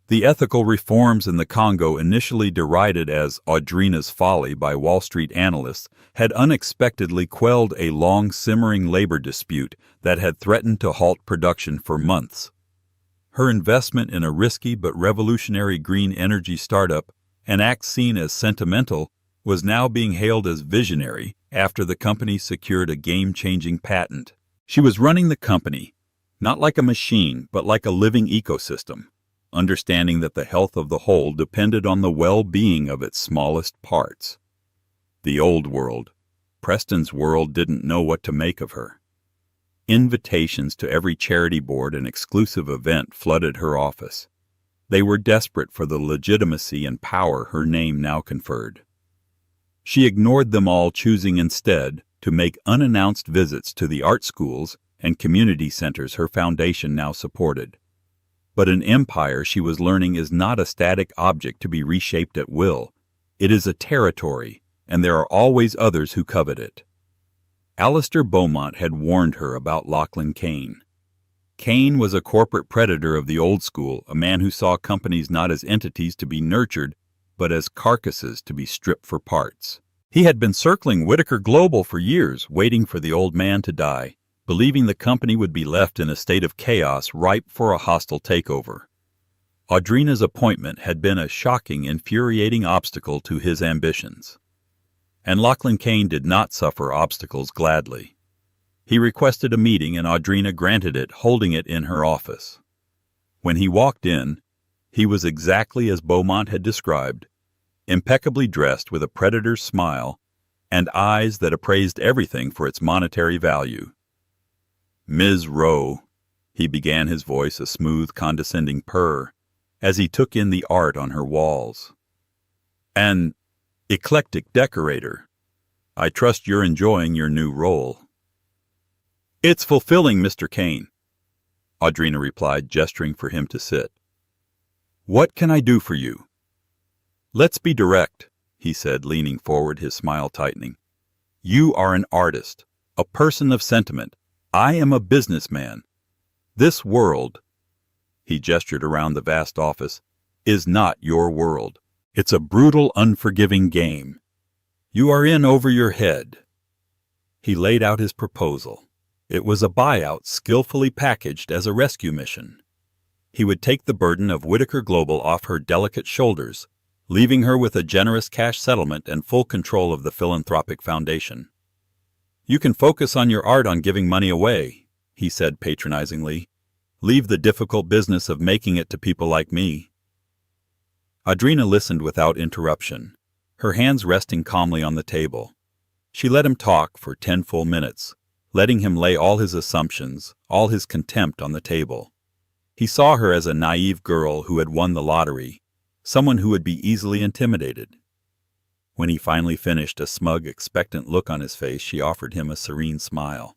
[SPEAKER 1] The ethical reforms in the Congo, initially derided as Audrina's folly by Wall Street analysts, had unexpectedly quelled a long-simmering labor dispute that had threatened to halt production for months. Her investment in a risky but revolutionary green energy startup, an act seen as sentimental, was now being hailed as visionary after the company secured a game-changing patent. She was running the company, not like a machine, but like a living ecosystem, understanding that the health of the whole depended on the well-being of its smallest parts. The old world, Preston's world, didn't know what to make of her. Invitations to every charity board and exclusive event flooded her office. They were desperate for the legitimacy and power her name now conferred. She ignored them all, choosing instead to make unannounced visits to the art schools and community centers her foundation now supported. But an empire, she was learning, is not a static object to be reshaped at will. It is a territory, and there are always others who covet it. Alistair Beaumont had warned her about Lachlan Kane. Kane was a corporate predator of the old school, a man who saw companies not as entities to be nurtured, but as carcasses to be stripped for parts. He had been circling Whitaker Global for years, waiting for the old man to die, believing the company would be left in a state of chaos ripe for a hostile takeover. Audrina's appointment had been a shocking, infuriating obstacle to his ambitions. And Lachlan Kane did not suffer obstacles gladly. He requested a meeting and Audrina granted it, holding it in her office. When he walked in, he was exactly as Beaumont had described, impeccably dressed with a predator's smile and eyes that appraised everything for its monetary value. "Ms. Rowe," he began, his voice a smooth, condescending purr, as he took in the art on her walls. "An eclectic decorator. I trust you're enjoying your new role." "It's fulfilling, Mr. Kane," Audrina replied, gesturing for him to sit. "What can I do for you?" "Let's be direct," he said, leaning forward, his smile tightening. "You are an artist, a person of sentiment. I am a businessman. This world," he gestured around the vast office, "is not your world. It's a brutal, unforgiving game. You are in over your head." He laid out his proposal. It was a buyout skillfully packaged as a rescue mission. He would take the burden of Whitaker Global off her delicate shoulders, leaving her with a generous cash settlement and full control of the philanthropic foundation. "You can focus on your art on giving money away," he said patronizingly. "Leave the difficult business of making it to people like me." Audrina listened without interruption, her hands resting calmly on the table. She let him talk for 10 full minutes, letting him lay all his assumptions, all his contempt on the table. He saw her as a naive girl who had won the lottery, someone who would be easily intimidated. When he finally finished, a smug, expectant look on his face, she offered him a serene smile.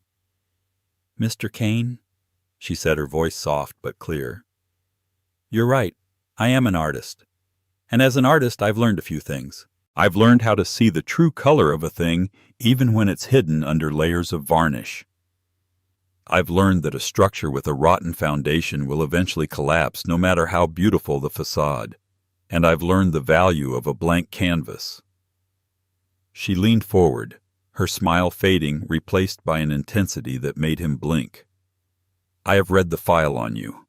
[SPEAKER 1] "Mr. Kane," she said, her voice soft but clear. "You're right. I am an artist. And as an artist, I've learned a few things. I've learned how to see the true color of a thing even when it's hidden under layers of varnish. I've learned that a structure with a rotten foundation will eventually collapse no matter how beautiful the facade. And I've learned the value of a blank canvas." She leaned forward, her smile fading, replaced by an intensity that made him blink. "I have read the file on you.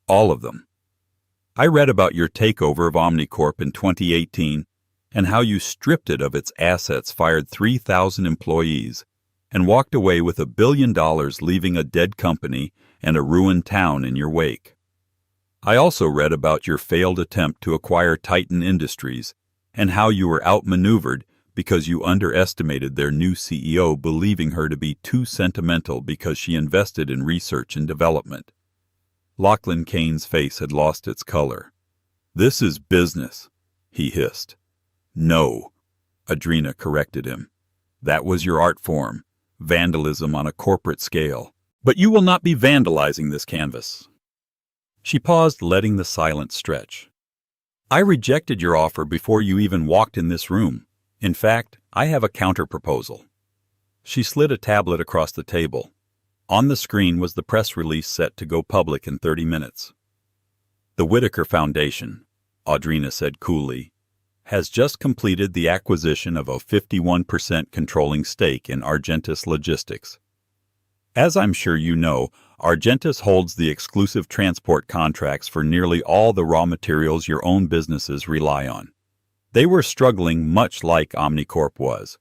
[SPEAKER 1] All of them. I read about your takeover of Omnicorp in 2018 and how you stripped it of its assets, fired 3,000 employees, and walked away with $1 billion, leaving a dead company and a ruined town in your wake. I also read about your failed attempt to acquire Titan Industries and how you were outmaneuvered because you underestimated their new CEO, believing her to be too sentimental because she invested in research and development." Lachlan Kane's face had lost its color. "This is business," he hissed. "No," Audrina corrected him. "That was your art form, vandalism on a corporate scale. But you will not be vandalizing this canvas." She paused, letting the silence stretch. "I rejected your offer before you even walked in this room. In fact, I have a counter-proposal." She slid a tablet across the table. On the screen was the press release set to go public in 30 minutes. "The Whitaker Foundation," Audrina said coolly, "has just completed the acquisition of a 51% controlling stake in Argentus Logistics. As I'm sure you know, Argentus holds the exclusive transport contracts for nearly all the raw materials your own businesses rely on. They were struggling much like Omnicorp was.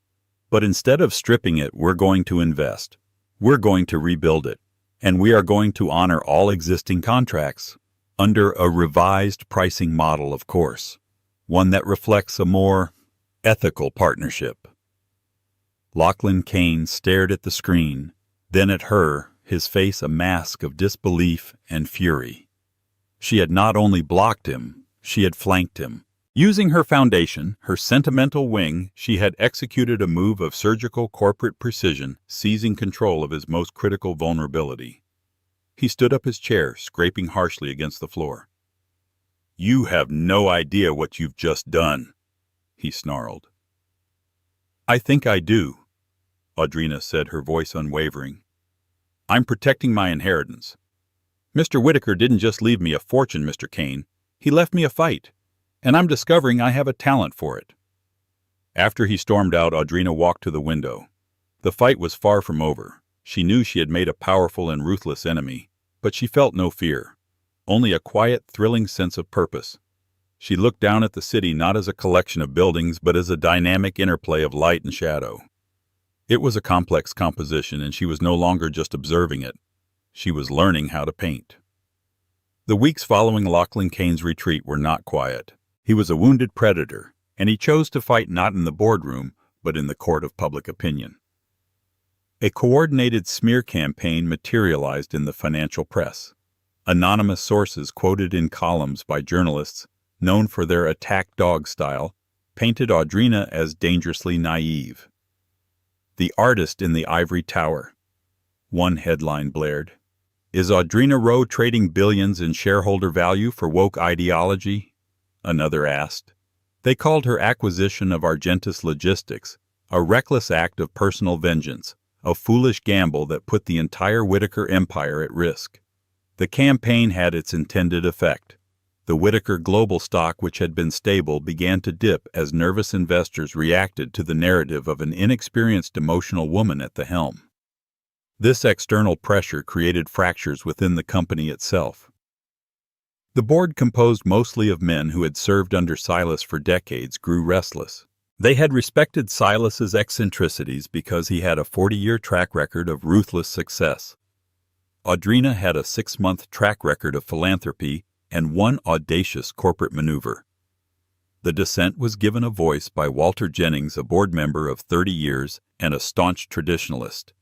[SPEAKER 1] But instead of stripping it, we're going to invest. We're going to rebuild it. And we are going to honor all existing contracts. Under a revised pricing model, of course. One that reflects a more ethical partnership." Lachlan Kane stared at the screen, then at her, his face a mask of disbelief and fury. She had not only blocked him, she had flanked him. Using her foundation, her sentimental wing, she had executed a move of surgical corporate precision, seizing control of his most critical vulnerability. He stood up his chair, scraping harshly against the floor. "You have no idea what you've just done," he snarled. "I think I do," Audrina said, her voice unwavering. "I'm protecting my inheritance. Mr. Whitaker didn't just leave me a fortune, Mr. Kane. He left me a fight. And I'm discovering I have a talent for it." After he stormed out, Audrina walked to the window. The fight was far from over. She knew she had made a powerful and ruthless enemy, but she felt no fear, only a quiet, thrilling sense of purpose. She looked down at the city not as a collection of buildings, but as a dynamic interplay of light and shadow. It was a complex composition, and she was no longer just observing it. She was learning how to paint. The weeks following Lachlan Kane's retreat were not quiet. He was a wounded predator, and he chose to fight not in the boardroom, but in the court of public opinion. A coordinated smear campaign materialized in the financial press. Anonymous sources quoted in columns by journalists known for their attack dog style painted Audrina as dangerously naive. The artist in the ivory tower. One headline blared. Is Audrina Rowe trading billions in shareholder value for woke ideology? Another asked. They called her acquisition of Argentus Logistics a reckless act of personal vengeance, a foolish gamble that put the entire Whitaker empire at risk. The campaign had its intended effect. The Whitaker global stock, which had been stable, began to dip as nervous investors reacted to the narrative of an inexperienced emotional woman at the helm. This external pressure created fractures within the company itself. The board, composed mostly of men who had served under Silas for decades, grew restless. They had respected Silas's eccentricities because he had a 40-year track record of ruthless success. Audrina had a 6-month track record of philanthropy and one audacious corporate maneuver. The dissent was given a voice by Walter Jennings, a board member of 30 years and a staunch traditionalist.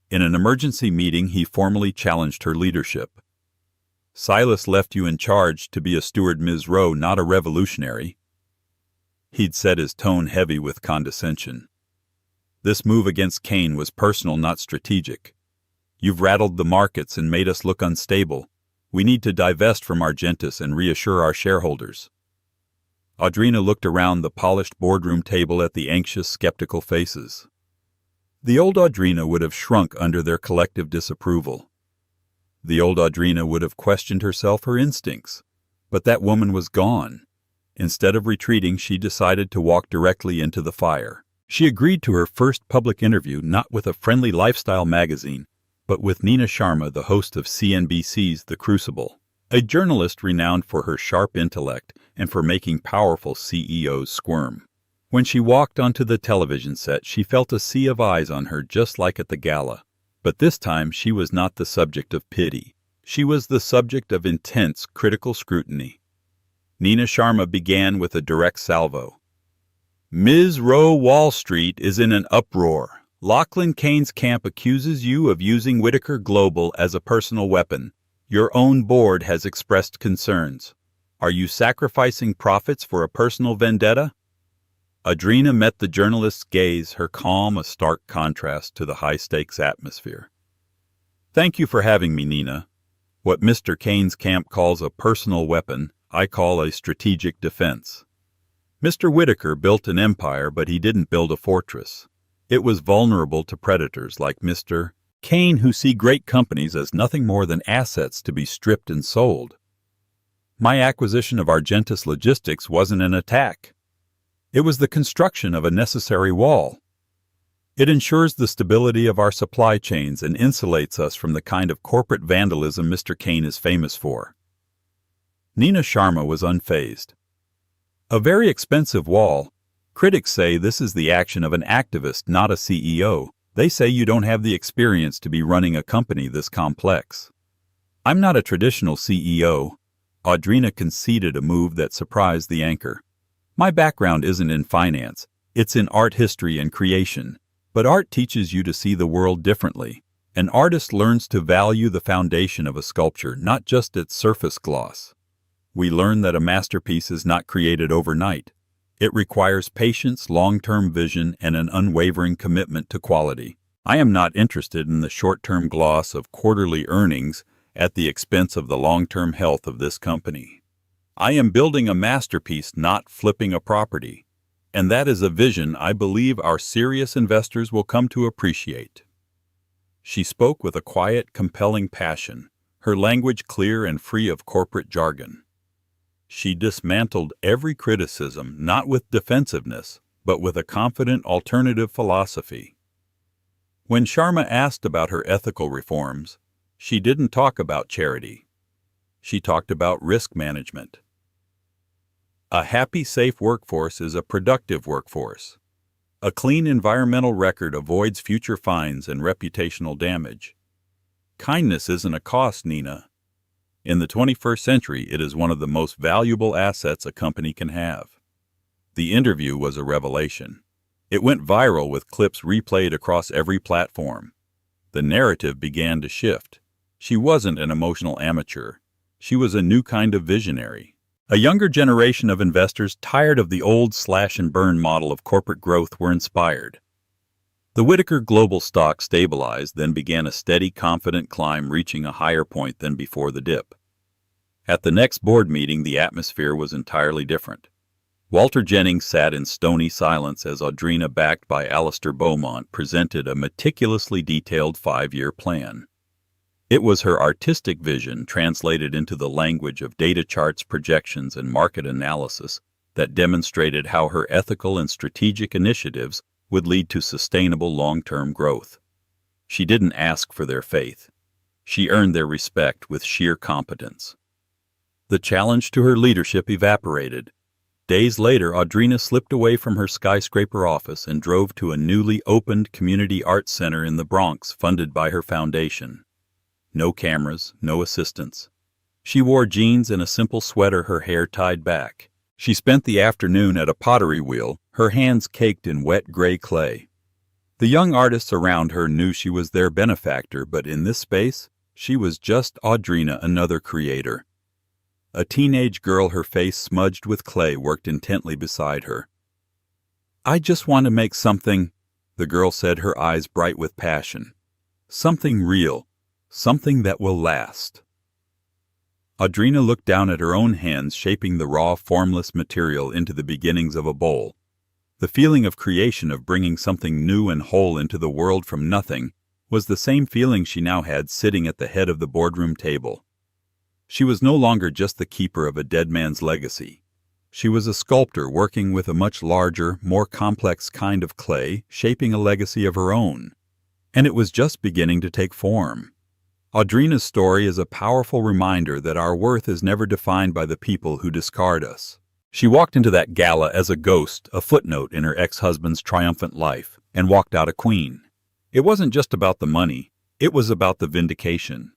[SPEAKER 1] In an emergency meeting, he formally challenged her leadership. Silas left you in charge to be a steward, Ms. Rowe, not a revolutionary. He'd said, his tone heavy with condescension. This move against Kane was personal, not strategic. You've rattled the markets and made us look unstable. We need to divest from Argentus and reassure our shareholders. Audrina looked around the polished boardroom table at the anxious, skeptical faces. The old Audrina would have shrunk under their collective disapproval. The old Audrina would have questioned herself, her instincts. But that woman was gone. Instead of retreating, she decided to walk directly into the fire. She agreed to her first public interview not with a friendly lifestyle magazine, but with Nina Sharma, the host of CNBC's The Crucible, a journalist renowned for her sharp intellect and for making powerful CEOs squirm. When she walked onto the television set, she felt a sea of eyes on her, just like at the Gala. But this time she was not the subject of pity. She was the subject of intense, critical scrutiny. Nina Sharma began with a direct salvo. Ms. Rowe, Wall Street is in an uproar. Lachlan Kane's camp accuses you of using Whitaker Global as a personal weapon. Your own board has expressed concerns. Are you sacrificing profits for a personal vendetta? Audrina met the journalist's gaze, her calm a stark contrast to the high-stakes atmosphere. Thank you for having me, Nina. What Mr. Kane's camp calls a personal weapon, I call a strategic defense. Mr. Whitaker built an empire, but he didn't build a fortress. It was vulnerable to predators like Mr. Kane, who see great companies as nothing more than assets to be stripped and sold. My acquisition of Argentus Logistics wasn't an attack. It was the construction of a necessary wall. It ensures the stability of our supply chains and insulates us from the kind of corporate vandalism Mr. Kane is famous for. Nina Sharma was unfazed. A very expensive wall. Critics say this is the action of an activist, not a CEO. They say you don't have the experience to be running a company this complex. I'm not a traditional CEO. Audrina conceded, a move that surprised the anchor. My background isn't in finance. It's in art history and creation. But art teaches you to see the world differently. An artist learns to value the foundation of a sculpture, not just its surface gloss. We learn that a masterpiece is not created overnight. It requires patience, long-term vision, and an unwavering commitment to quality. I am not interested in the short-term gloss of quarterly earnings at the expense of the long-term health of this company. I am building a masterpiece, not flipping a property. And that is a vision I believe our serious investors will come to appreciate. She spoke with a quiet, compelling passion, her language clear and free of corporate jargon. She dismantled every criticism, not with defensiveness, but with a confident alternative philosophy. When Sharma asked about her ethical reforms, she didn't talk about charity. She talked about risk management. A happy, safe workforce is a productive workforce. A clean environmental record avoids future fines and reputational damage. Kindness isn't a cost, Nina. In the 21st century, it is one of the most valuable assets a company can have. The interview was a revelation. It went viral with clips replayed across every platform. The narrative began to shift. She wasn't an emotional amateur. She was a new kind of visionary. A younger generation of investors tired of the old slash-and-burn model of corporate growth were inspired. The Whitaker Global stock stabilized, then began a steady, confident climb, reaching a higher point than before the dip. At the next board meeting, the atmosphere was entirely different. Walter Jennings sat in stony silence as Audrina, backed by Alistair Beaumont, presented a meticulously detailed 5-year plan. It was her artistic vision translated into the language of data charts, projections, and market analysis that demonstrated how her ethical and strategic initiatives would lead to sustainable long-term growth. She didn't ask for their faith. She earned their respect with sheer competence. The challenge to her leadership evaporated. Days later, Audrina slipped away from her skyscraper office and drove to a newly opened community arts center in the Bronx funded by her foundation. No cameras, no assistants. She wore jeans and a simple sweater, her hair tied back. She spent the afternoon at a pottery wheel, her hands caked in wet gray clay. The young artists around her knew she was their benefactor, but in this space, she was just Audrina, another creator. A teenage girl, her face smudged with clay, worked intently beside her. "I just want to make something," the girl said, her eyes bright with passion. "Something real, something that will last." Audrina looked down at her own hands, shaping the raw, formless material into the beginnings of a bowl. The feeling of creation, of bringing something new and whole into the world from nothing, was the same feeling she now had sitting at the head of the boardroom table. She was no longer just the keeper of a dead man's legacy. She was a sculptor working with a much larger, more complex kind of clay, shaping a legacy of her own. And it was just beginning to take form. Audrina's story is a powerful reminder that our worth is never defined by the people who discard us. She walked into that gala as a ghost, a footnote in her ex-husband's triumphant life, and walked out a queen. It wasn't just about the money, it was about the vindication.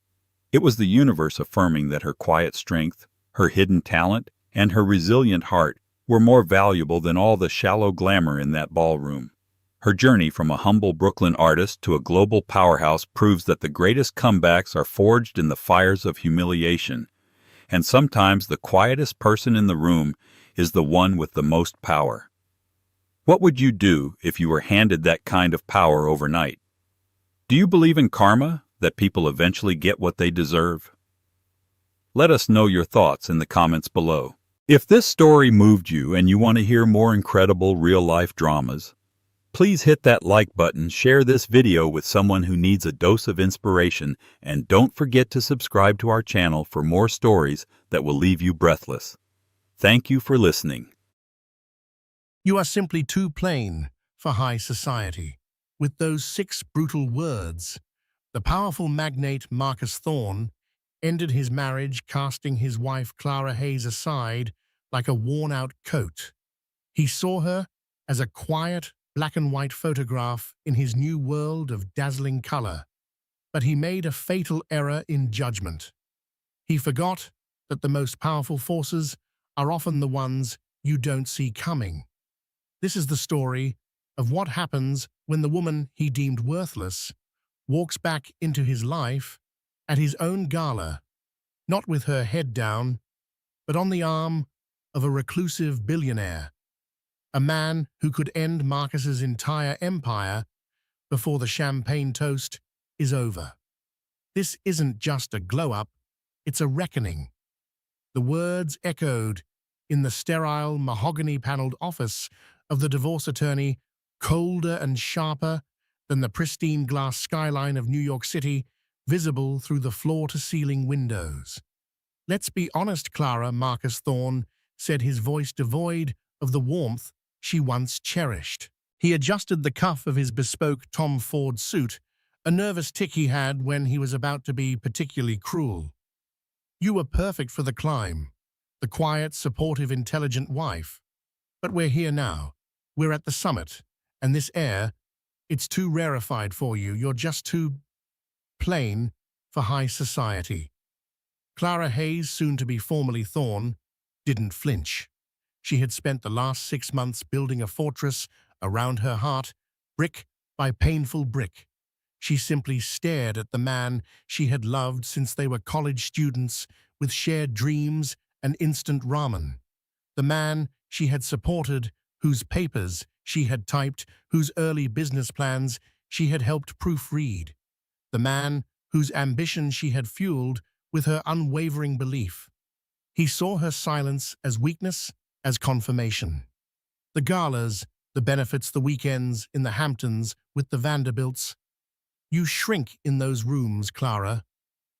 [SPEAKER 1] It was the universe affirming that her quiet strength, her hidden talent, and her resilient heart were more valuable than all the shallow glamour in that ballroom. Her journey from a humble Brooklyn artist to a global powerhouse proves that the greatest comebacks are forged in the fires of humiliation, and sometimes the quietest person in the room is the one with the most power. What would you do if you were handed that kind of power overnight? Do you believe in karma, that people eventually get what they deserve? Let us know your thoughts in the comments below. If this story moved you and you want to hear more incredible real-life dramas, please hit that like button, share this video with someone who needs a dose of inspiration, and don't forget to subscribe to our channel for more stories that will leave you breathless. Thank you for listening.
[SPEAKER 2] You are simply too plain for high society. With those 6 brutal words, the powerful magnate Marcus Thorne ended his marriage, casting his wife Clara Hayes aside like a worn-out coat. He saw her as a quiet, black-and-white photograph in his new world of dazzling color, but he made a fatal error in judgment. He forgot that the most powerful forces are often the ones you don't see coming. This is the story of what happens when the woman he deemed worthless walks back into his life at his own gala, not with her head down, but on the arm of a reclusive billionaire, a man who could end Marcus's entire empire before the champagne toast is over. This isn't just a glow-up, it's a reckoning. The words echoed in the sterile, mahogany-paneled office of the divorce attorney, colder and sharper than the pristine glass skyline of New York City, visible through the floor-to-ceiling windows. "Let's be honest, Clara," Marcus Thorne said, his voice devoid of the warmth she once cherished. He adjusted the cuff of his bespoke Tom Ford suit, a nervous tic he had when he was about to be particularly cruel. You were perfect for the climb, the quiet, supportive, intelligent wife. But we're here now. We're at the summit, and this air, it's too rarefied for you. You're just too plain for high society. Clara Hayes, soon to be formally Thorne, didn't flinch. She had spent the last 6 months building a fortress around her heart, brick by painful brick. She simply stared at the man she had loved since they were college students with shared dreams and instant ramen. The man she had supported, whose papers she had typed, whose early business plans she had helped proofread. The man whose ambition she had fueled with her unwavering belief. He saw her silence as weakness, as confirmation. The galas, the benefits, the weekends in the Hamptons with the Vanderbilts. You shrink in those rooms, Clara.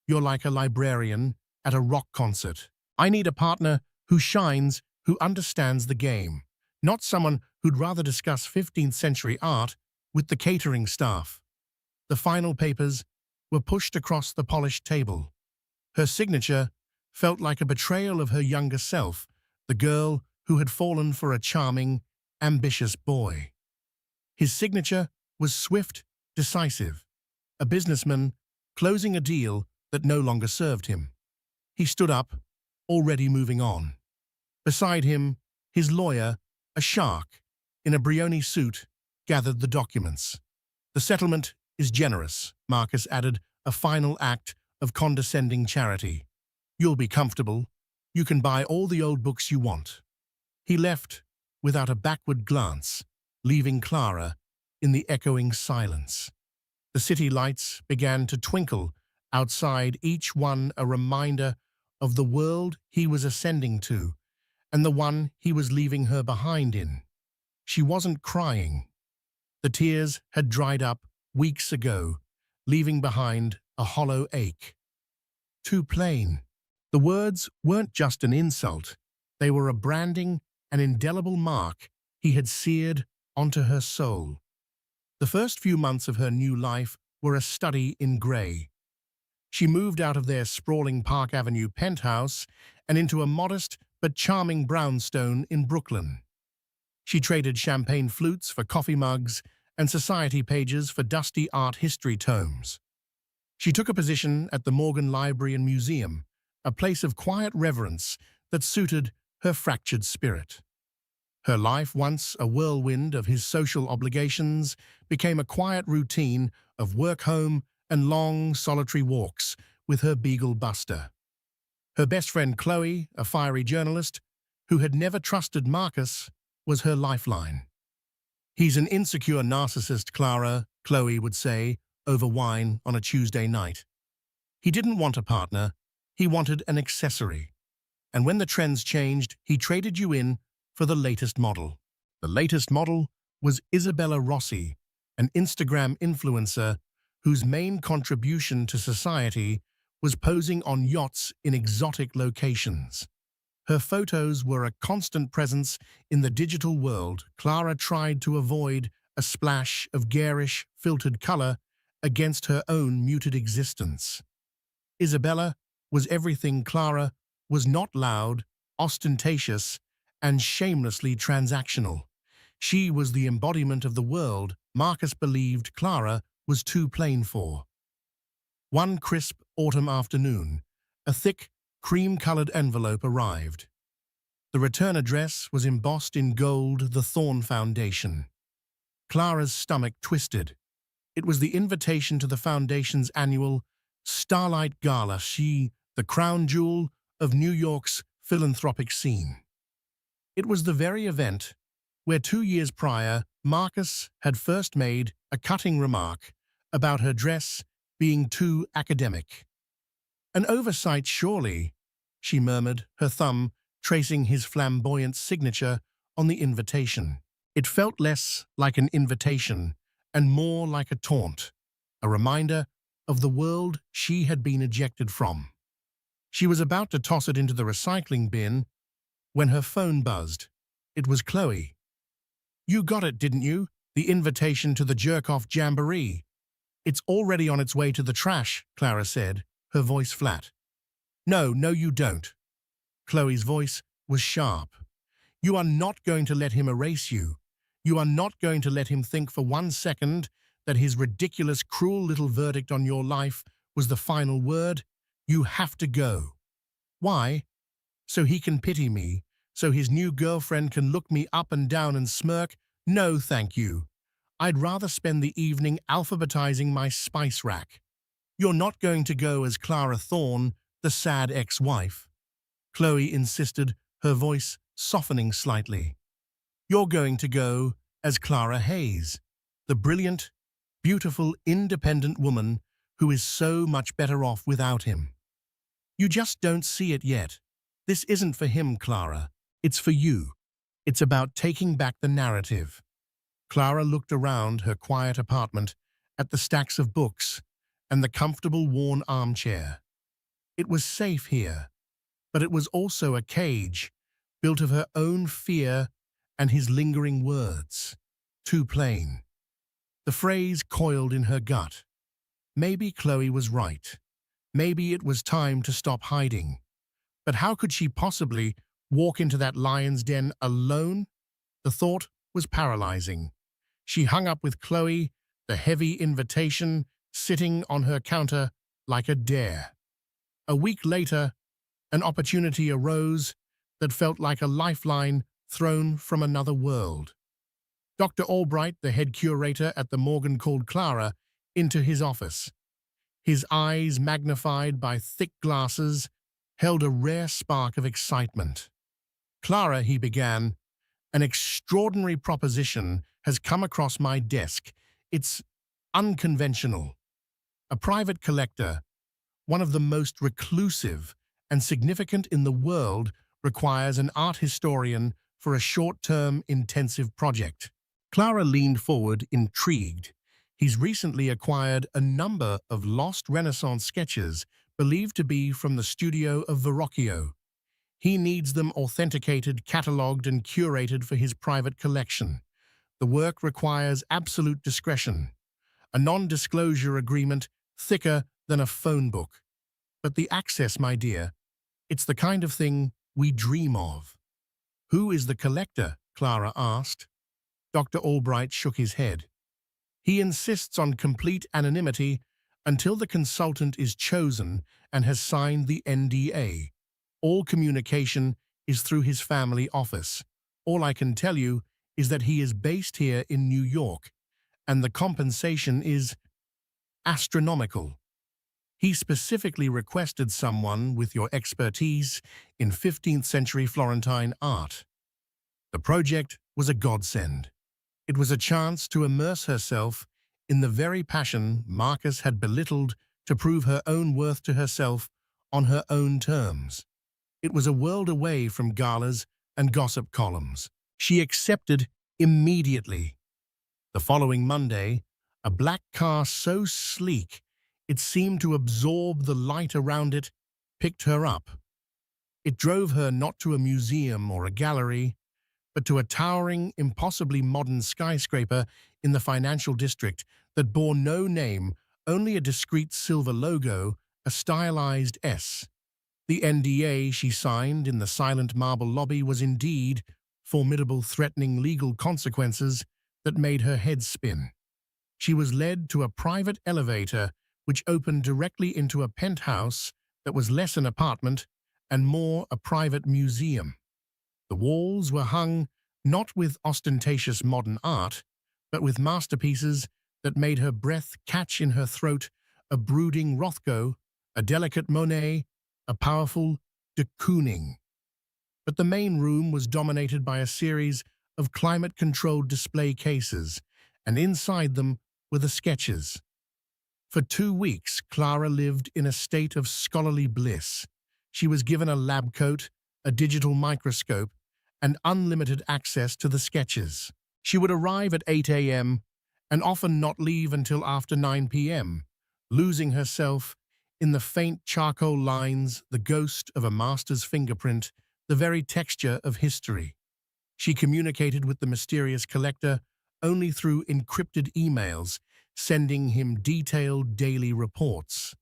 [SPEAKER 2] You're like a librarian at a rock concert. I need a partner who shines, who understands the game, not someone who'd rather discuss 15th century art with the catering staff. The final papers were pushed across the polished table. Her signature felt like a betrayal of her younger self, the girl who had fallen for a charming, ambitious boy. His signature was swift, decisive, a businessman closing a deal that no longer served him. He stood up, already moving on. Beside him, his lawyer, a shark, in a Brioni suit, gathered the documents. The settlement is generous, Marcus added, a final act of condescending charity. You'll be comfortable. You can buy all the old books you want. He left without a backward glance, leaving Clara in the echoing silence. The city lights began to twinkle outside, each one a reminder of the world he was ascending to and the one he was leaving her behind in. She wasn't crying. The tears had dried up weeks ago, leaving behind a hollow ache. Too plain. The words weren't just an insult. They were a branding, an indelible mark he had seared onto her soul. The first few months of her new life were a study in grey. She moved out of their sprawling Park Avenue penthouse and into a modest but charming brownstone in Brooklyn. She traded champagne flutes for coffee mugs and society pages for dusty art history tomes. She took a position at the Morgan Library and Museum, a place of quiet reverence that suited her fractured spirit. Her life, once a whirlwind of his social obligations, became a quiet routine of work home and long, solitary walks with her beagle Buster. Her best friend Chloe, a fiery journalist who had never trusted Marcus, was her lifeline. He's an insecure narcissist, Clara, Chloe would say, over wine on a Tuesday night. He didn't want a partner, he wanted an accessory. And when the trends changed, he traded you in for the latest model. The latest model was Isabella Rossi, an Instagram influencer whose main contribution to society was posing on yachts in exotic locations. Her photos were a constant presence in the digital world. Clara tried to avoid a splash of garish, filtered color against her own muted existence. Isabella was everything Clara was: not loud, ostentatious, and shamelessly transactional. She was the embodiment of the world Marcus believed Clara was too plain for. One crisp autumn afternoon, a thick, cream-colored envelope arrived. The return address was embossed in gold, the Thorne Foundation. Clara's stomach twisted. It was the invitation to the Foundation's annual Starlight Gala, the crown jewel of New York's philanthropic scene. It was the very event where 2 years prior, Marcus had first made a cutting remark about her dress being too academic. An oversight, surely, she murmured, her thumb tracing his flamboyant signature on the invitation. It felt less like an invitation and more like a taunt, a reminder of the world she had been ejected from. She was about to toss it into the recycling bin when her phone buzzed. It was Chloe. "You got it, didn't you?" The invitation to the jerk-off jamboree. It's already on its way to the trash, Clara said, her voice flat. No, no you don't. Chloe's voice was sharp. You are not going to let him erase you. You are not going to let him think for 1 second that his ridiculous, cruel little verdict on your life was the final word. You have to go. Why? So he can pity me, so his new girlfriend can look me up and down and smirk? No, thank you. I'd rather spend the evening alphabetizing my spice rack. You're not going to go as Clara Thorne, the sad ex-wife. Chloe insisted, her voice softening slightly. You're going to go as Clara Hayes, the brilliant, beautiful, independent woman who is so much better off without him. You just don't see it yet. This isn't for him, Clara. It's for you. It's about taking back the narrative. Clara looked around her quiet apartment at the stacks of books and the comfortable worn armchair. It was safe here, but it was also a cage built of her own fear and his lingering words. Too plain. The phrase coiled in her gut. Maybe Chloe was right. Maybe it was time to stop hiding. But how could she possibly walk into that lion's den alone? The thought was paralyzing. She hung up with Chloe, the heavy invitation sitting on her counter like a dare. A week later, an opportunity arose that felt like a lifeline thrown from another world. Dr. Albright, the head curator at the Morgan, called Clara into his office. His eyes, magnified by thick glasses, held a rare spark of excitement. Clara, he began, an extraordinary proposition has come across my desk. It's unconventional. A private collector, one of the most reclusive and significant in the world, requires an art historian for a short-term intensive project. Clara leaned forward, intrigued. He's recently acquired a number of lost Renaissance sketches believed to be from the studio of Verrocchio. He needs them authenticated, catalogued, and curated for his private collection. The work requires absolute discretion, a non-disclosure agreement thicker than a phone book. But the access, my dear, it's the kind of thing we dream of. Who is the collector? Clara asked. Dr. Albright shook his head. He insists on complete anonymity until the consultant is chosen and has signed the NDA. All communication is through his family office. All I can tell you is that he is based here in New York, and the compensation is astronomical. He specifically requested someone with your expertise in 15th century Florentine art. The project was a godsend. It was a chance to immerse herself in the very passion Marcus had belittled to prove her own worth to herself on her own terms. It was a world away from galas and gossip columns. She accepted immediately. The following Monday, a black car so sleek it seemed to absorb the light around it picked her up. It drove her not to a museum or a gallery, but to a towering, impossibly modern skyscraper in the financial district that bore no name, only a discreet silver logo, a stylized S. The NDA she signed in the silent marble lobby was indeed formidable, threatening legal consequences that made her head spin. She was led to a private elevator which opened directly into a penthouse that was less an apartment and more a private museum. The walls were hung not with ostentatious modern art, but with masterpieces that made her breath catch in her throat, a brooding Rothko, a delicate Monet, a powerful de Kooning. But the main room was dominated by a series of climate-controlled display cases, and inside them were the sketches. For 2 weeks, Clara lived in a state of scholarly bliss. She was given a lab coat, a digital microscope, and unlimited access to the sketches. She would arrive at 8 a.m. and often not leave until after 9 p.m., losing herself in the faint charcoal lines, the ghost of a master's fingerprint, the very texture of history. She communicated with the mysterious collector only through encrypted emails, sending him detailed daily reports.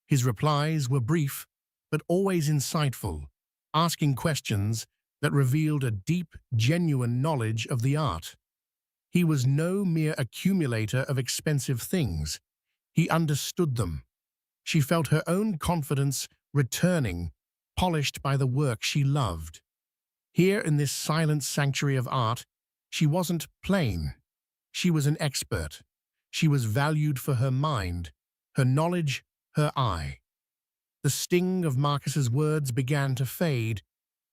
[SPEAKER 2] His replies were brief, but always insightful, asking questions that revealed a deep, genuine knowledge of the art. He was no mere accumulator of expensive things. He understood them. She felt her own confidence returning, polished by the work she loved. Here in this silent sanctuary of art, she wasn't plain. She was an expert. She was valued for her mind, her knowledge, her eye. The sting of Marcus's words began to fade,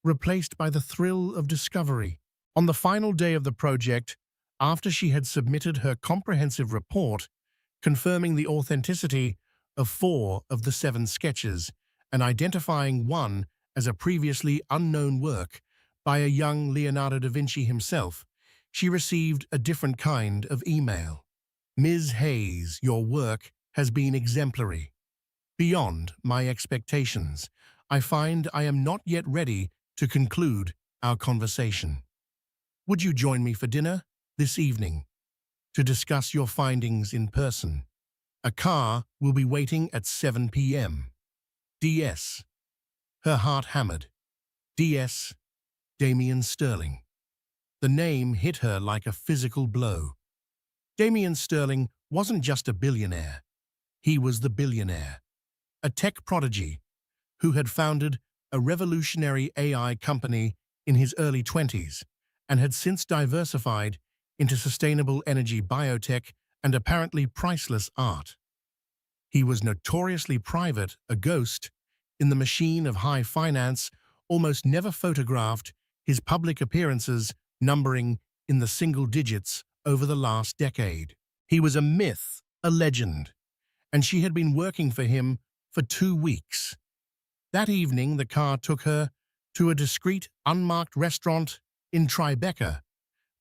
[SPEAKER 2] replaced by the thrill of discovery. On the final day of the project, after she had submitted her comprehensive report, confirming the authenticity of 4 of the 7 sketches and identifying one as a previously unknown work by a young Leonardo da Vinci himself, she received a different kind of email. Ms. Hayes, your work has been exemplary. Beyond my expectations, I find I am not yet ready to conclude our conversation. Would you join me for dinner this evening to discuss your findings in person? A car will be waiting at 7 p.m. D.S. Her heart hammered. D.S. Damien Sterling. The name hit her like a physical blow. Damien Sterling wasn't just a billionaire. He was the billionaire, a tech prodigy who had founded a revolutionary AI company in his early 20s and had since diversified into sustainable energy biotech and apparently priceless art. He was notoriously private, a ghost, in the machine of high finance, almost never photographed, his public appearances numbering in the single digits over the last decade. He was a myth, a legend, and she had been working for him for 2 weeks. That evening, the car took her to a discreet, unmarked restaurant in Tribeca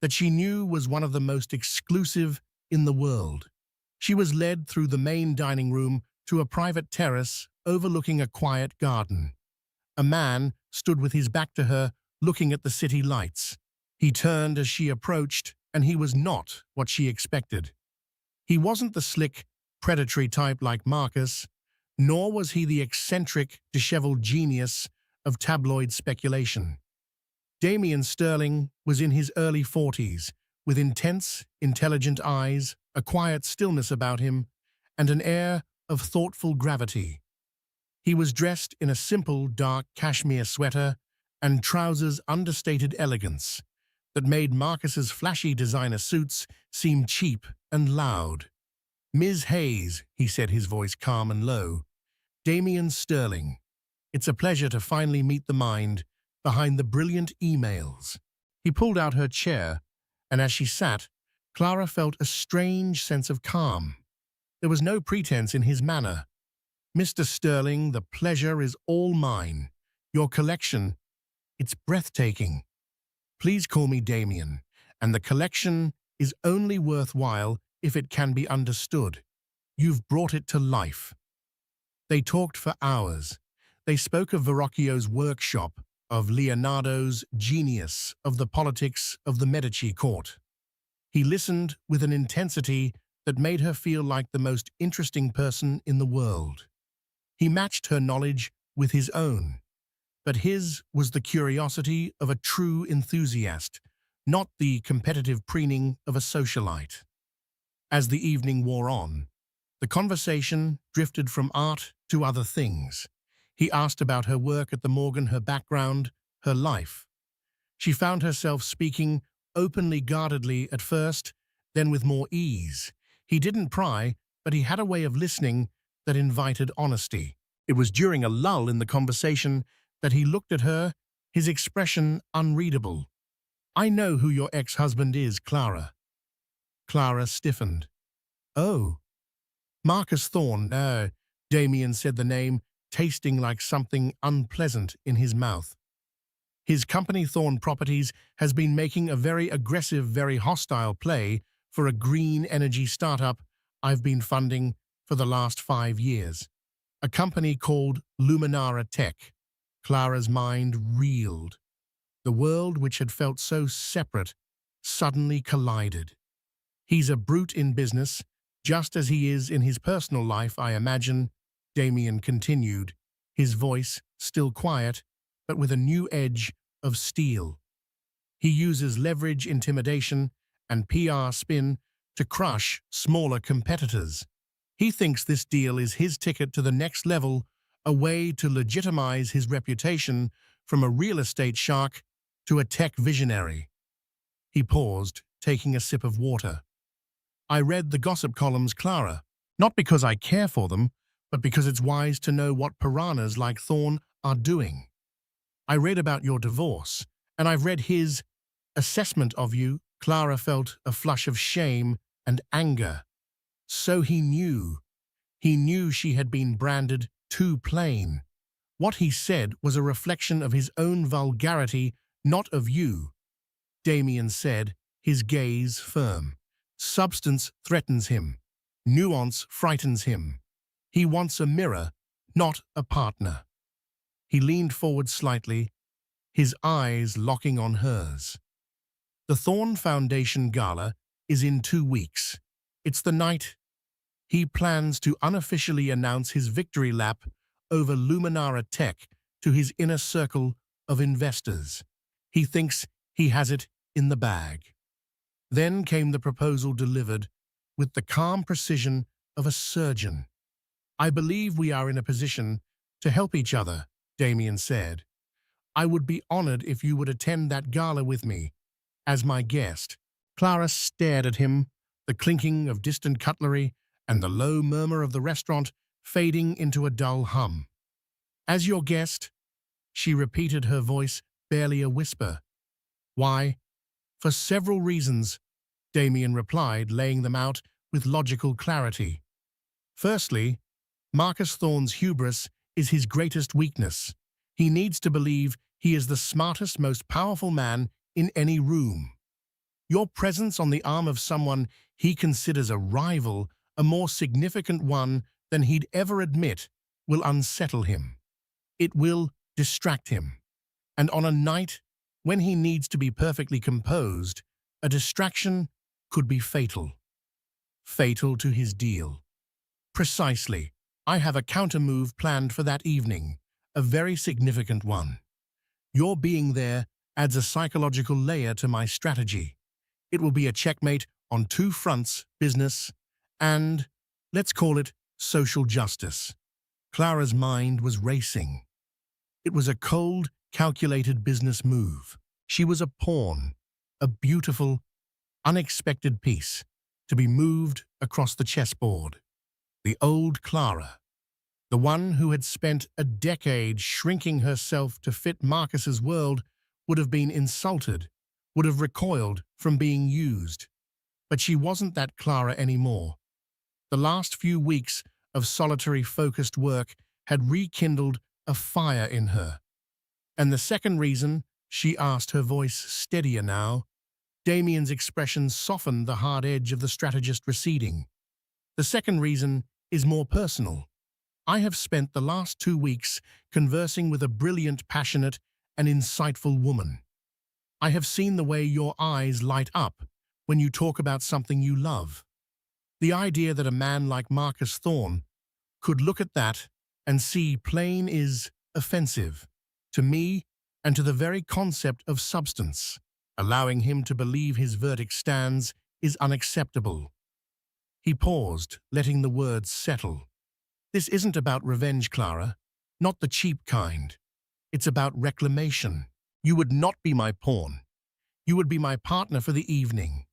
[SPEAKER 2] that she knew was one of the most exclusive in the world. She was led through the main dining room to a private terrace overlooking a quiet garden. A man stood with his back to her, looking at the city lights. He turned as she approached, and he was not what she expected. He wasn't the slick, predatory type like Marcus, nor was he the eccentric, disheveled genius of tabloid speculation. Damien Sterling was in his early 40s, with intense, intelligent eyes, a quiet stillness about him, and an air of thoughtful gravity. He was dressed in a simple, dark cashmere sweater and trousers understated elegance that made Marcus's flashy designer suits seem cheap and loud. "Ms. Hayes," he said, his voice calm and low. "Damien Sterling. It's a pleasure to finally meet the mind behind the brilliant emails." He pulled out her chair, and as she sat, Clara felt a strange sense of calm. There was no pretense in his manner. "Mr. Sterling, the pleasure is all mine. Your collection, it's breathtaking. Please call me Damien, and the collection is only worthwhile if it can be understood. You've brought it to life." They talked for hours. They spoke of Verrocchio's workshop, of Leonardo's genius, of the politics of the Medici court. He listened with an intensity that made her feel like the most interesting person in the world. He matched her knowledge with his own, but his was the curiosity of a true enthusiast, not the competitive preening of a socialite. As the evening wore on, the conversation drifted from art to other things. He asked about her work at the Morgan, her background, her life. She found herself speaking openly, guardedly at first, then with more ease. He didn't pry, but he had a way of listening that invited honesty. It was during a lull in the conversation that he looked at her, his expression unreadable. "I know who your ex-husband is, Clara." Clara stiffened. "Oh." "Marcus Thorne." Damien said the name, tasting like something unpleasant in his mouth. "His company, Thorne Properties, has been making a very aggressive, very hostile play for a green energy startup I've been funding for the last 5 years. A company called Luminara Tech." Clara's mind reeled. The world which had felt so separate suddenly collided. He's a brute in business, just as he is in his personal life, I imagine, Damien continued, his voice still quiet, but with a new edge of steel. He uses leverage, intimidation, and PR spin to crush smaller competitors. He thinks this deal is his ticket to the next level, a way to legitimize his reputation from a real estate shark to a tech visionary. He paused, taking a sip of water. I read the gossip columns, Clara, not because I care for them, but because it's wise to know what piranhas like Thorne are doing. I read about your divorce, and I've read his assessment of you. Clara felt a flush of shame and anger. So he knew. He knew she had been branded too plain. What he said was a reflection of his own vulgarity, not of you, Damien said, his gaze firm. Substance threatens him. Nuance frightens him. He wants a mirror, not a partner. He leaned forward slightly, his eyes locking on hers. The Thorne Foundation Gala is in 2 weeks. It's the night he plans to unofficially announce his victory lap over Luminara Tech to his inner circle of investors. He thinks he has it in the bag. Then came the proposal delivered with the calm precision of a surgeon. I believe we are in a position to help each other, Damien said. I would be honored if you would attend that gala with me, as my guest. Clara stared at him, the clinking of distant cutlery and the low murmur of the restaurant fading into a dull hum. As your guest, she repeated, her voice barely a whisper. Why? For several reasons, Damien replied, laying them out with logical clarity. Firstly, Marcus Thorne's hubris is his greatest weakness. He needs to believe he is the smartest, most powerful man in any room. Your presence on the arm of someone he considers a rival, a more significant one than he'd ever admit, will unsettle him. It will distract him. And on a night when he needs to be perfectly composed, a distraction could be fatal. Fatal to his deal. Precisely. I have a counter-move planned for that evening, a very significant one. Your being there adds a psychological layer to my strategy. It will be a checkmate on 2 fronts, business and, let's call it, social justice. Clara's mind was racing. It was a cold, calculated business move. She was a pawn, a beautiful, unexpected piece, to be moved across the chessboard. The old Clara, the one who had spent a decade shrinking herself to fit Marcus's world, would have been insulted, would have recoiled from being used. But she wasn't that Clara anymore. The last few weeks of solitary, focused work had rekindled a fire in her. And the second reason, she asked, her voice steadier now. Damien's expression softened, the hard edge of the strategist receding. The second reason is more personal. I have spent the last 2 weeks conversing with a brilliant, passionate, and insightful woman. I have seen the way your eyes light up when you talk about something you love. The idea that a man like Marcus Thorne could look at that and see plain is offensive to me and to the very concept of substance. Allowing him to believe his verdict stands is unacceptable. He paused, letting the words settle. This isn't about revenge, Clara, not the cheap kind. It's about reclamation. You would not be my pawn. You would be my partner for the evening.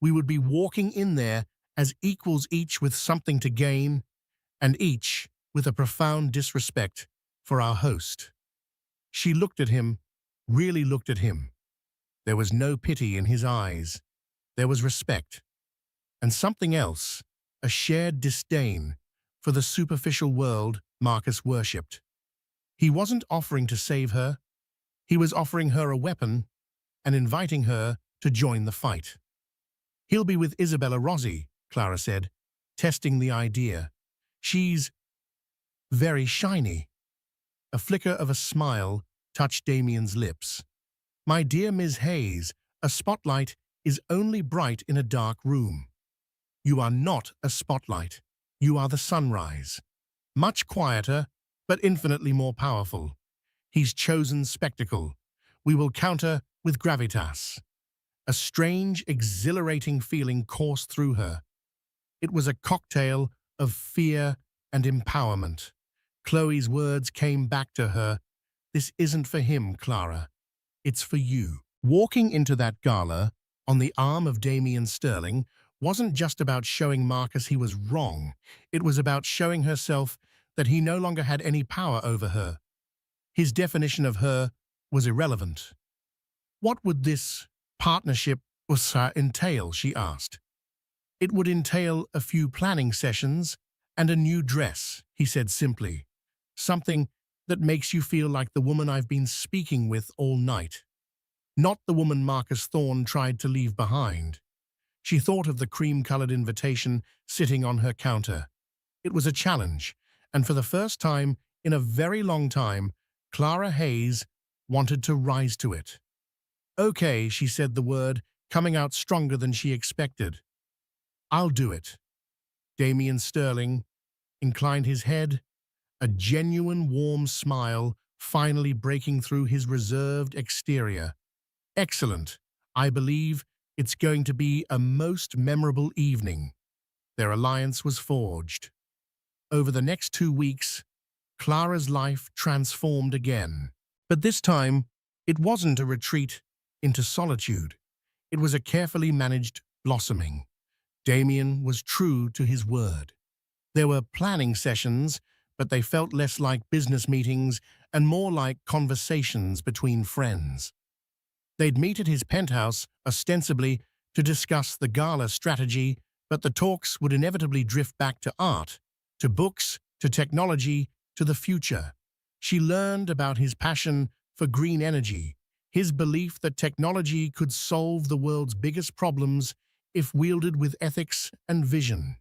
[SPEAKER 2] We would be walking in there as equals, each with something to gain, and each with a profound disrespect for our host. She looked at him, really looked at him. There was no pity in his eyes. There was respect. And something else, a shared disdain for the superficial world Marcus worshipped. He wasn't offering to save her. He was offering her a weapon and inviting her to join the fight. He'll be with Isabella Rossi, Clara said, testing the idea. She's very shiny. A flicker of a smile touched Damien's lips. My dear Ms. Hayes, a spotlight is only bright in a dark room. You are not a spotlight. You are the sunrise. Much quieter, but infinitely more powerful. He's chosen spectacle. We will counter with gravitas. A strange, exhilarating feeling coursed through her. It was a cocktail of fear and empowerment. Chloe's words came back to her. This isn't for him, Clara. It's for you. Walking into that gala on the arm of Damien Sterling wasn't just about showing Marcus he was wrong. It was about showing herself that he no longer had any power over her. His definition of her was irrelevant. What would this partnership entail, she asked. It would entail a few planning sessions and a new dress, he said simply. Something that makes you feel like the woman I've been speaking with all night. Not the woman Marcus Thorne tried to leave behind. She thought of the cream-colored invitation sitting on her counter. It was a challenge, and for the first time in a very long time, Clara Hayes wanted to rise to it. Okay, she said the word, coming out stronger than she expected. I'll do it. Damien Sterling inclined his head, a genuine warm smile finally breaking through his reserved exterior. Excellent. I believe it's going to be a most memorable evening. Their alliance was forged. Over the next 2 weeks, Clara's life transformed again. But this time, it wasn't a retreat into solitude. It was a carefully managed blossoming. Damien was true to his word. There were planning sessions, but they felt less like business meetings and more like conversations between friends. They'd meet at his penthouse, ostensibly to discuss the gala strategy, but the talks would inevitably drift back to art, to books, to technology, to the future. She learned about his passion for green energy, his belief that technology could solve the world's biggest problems if wielded with ethics and vision.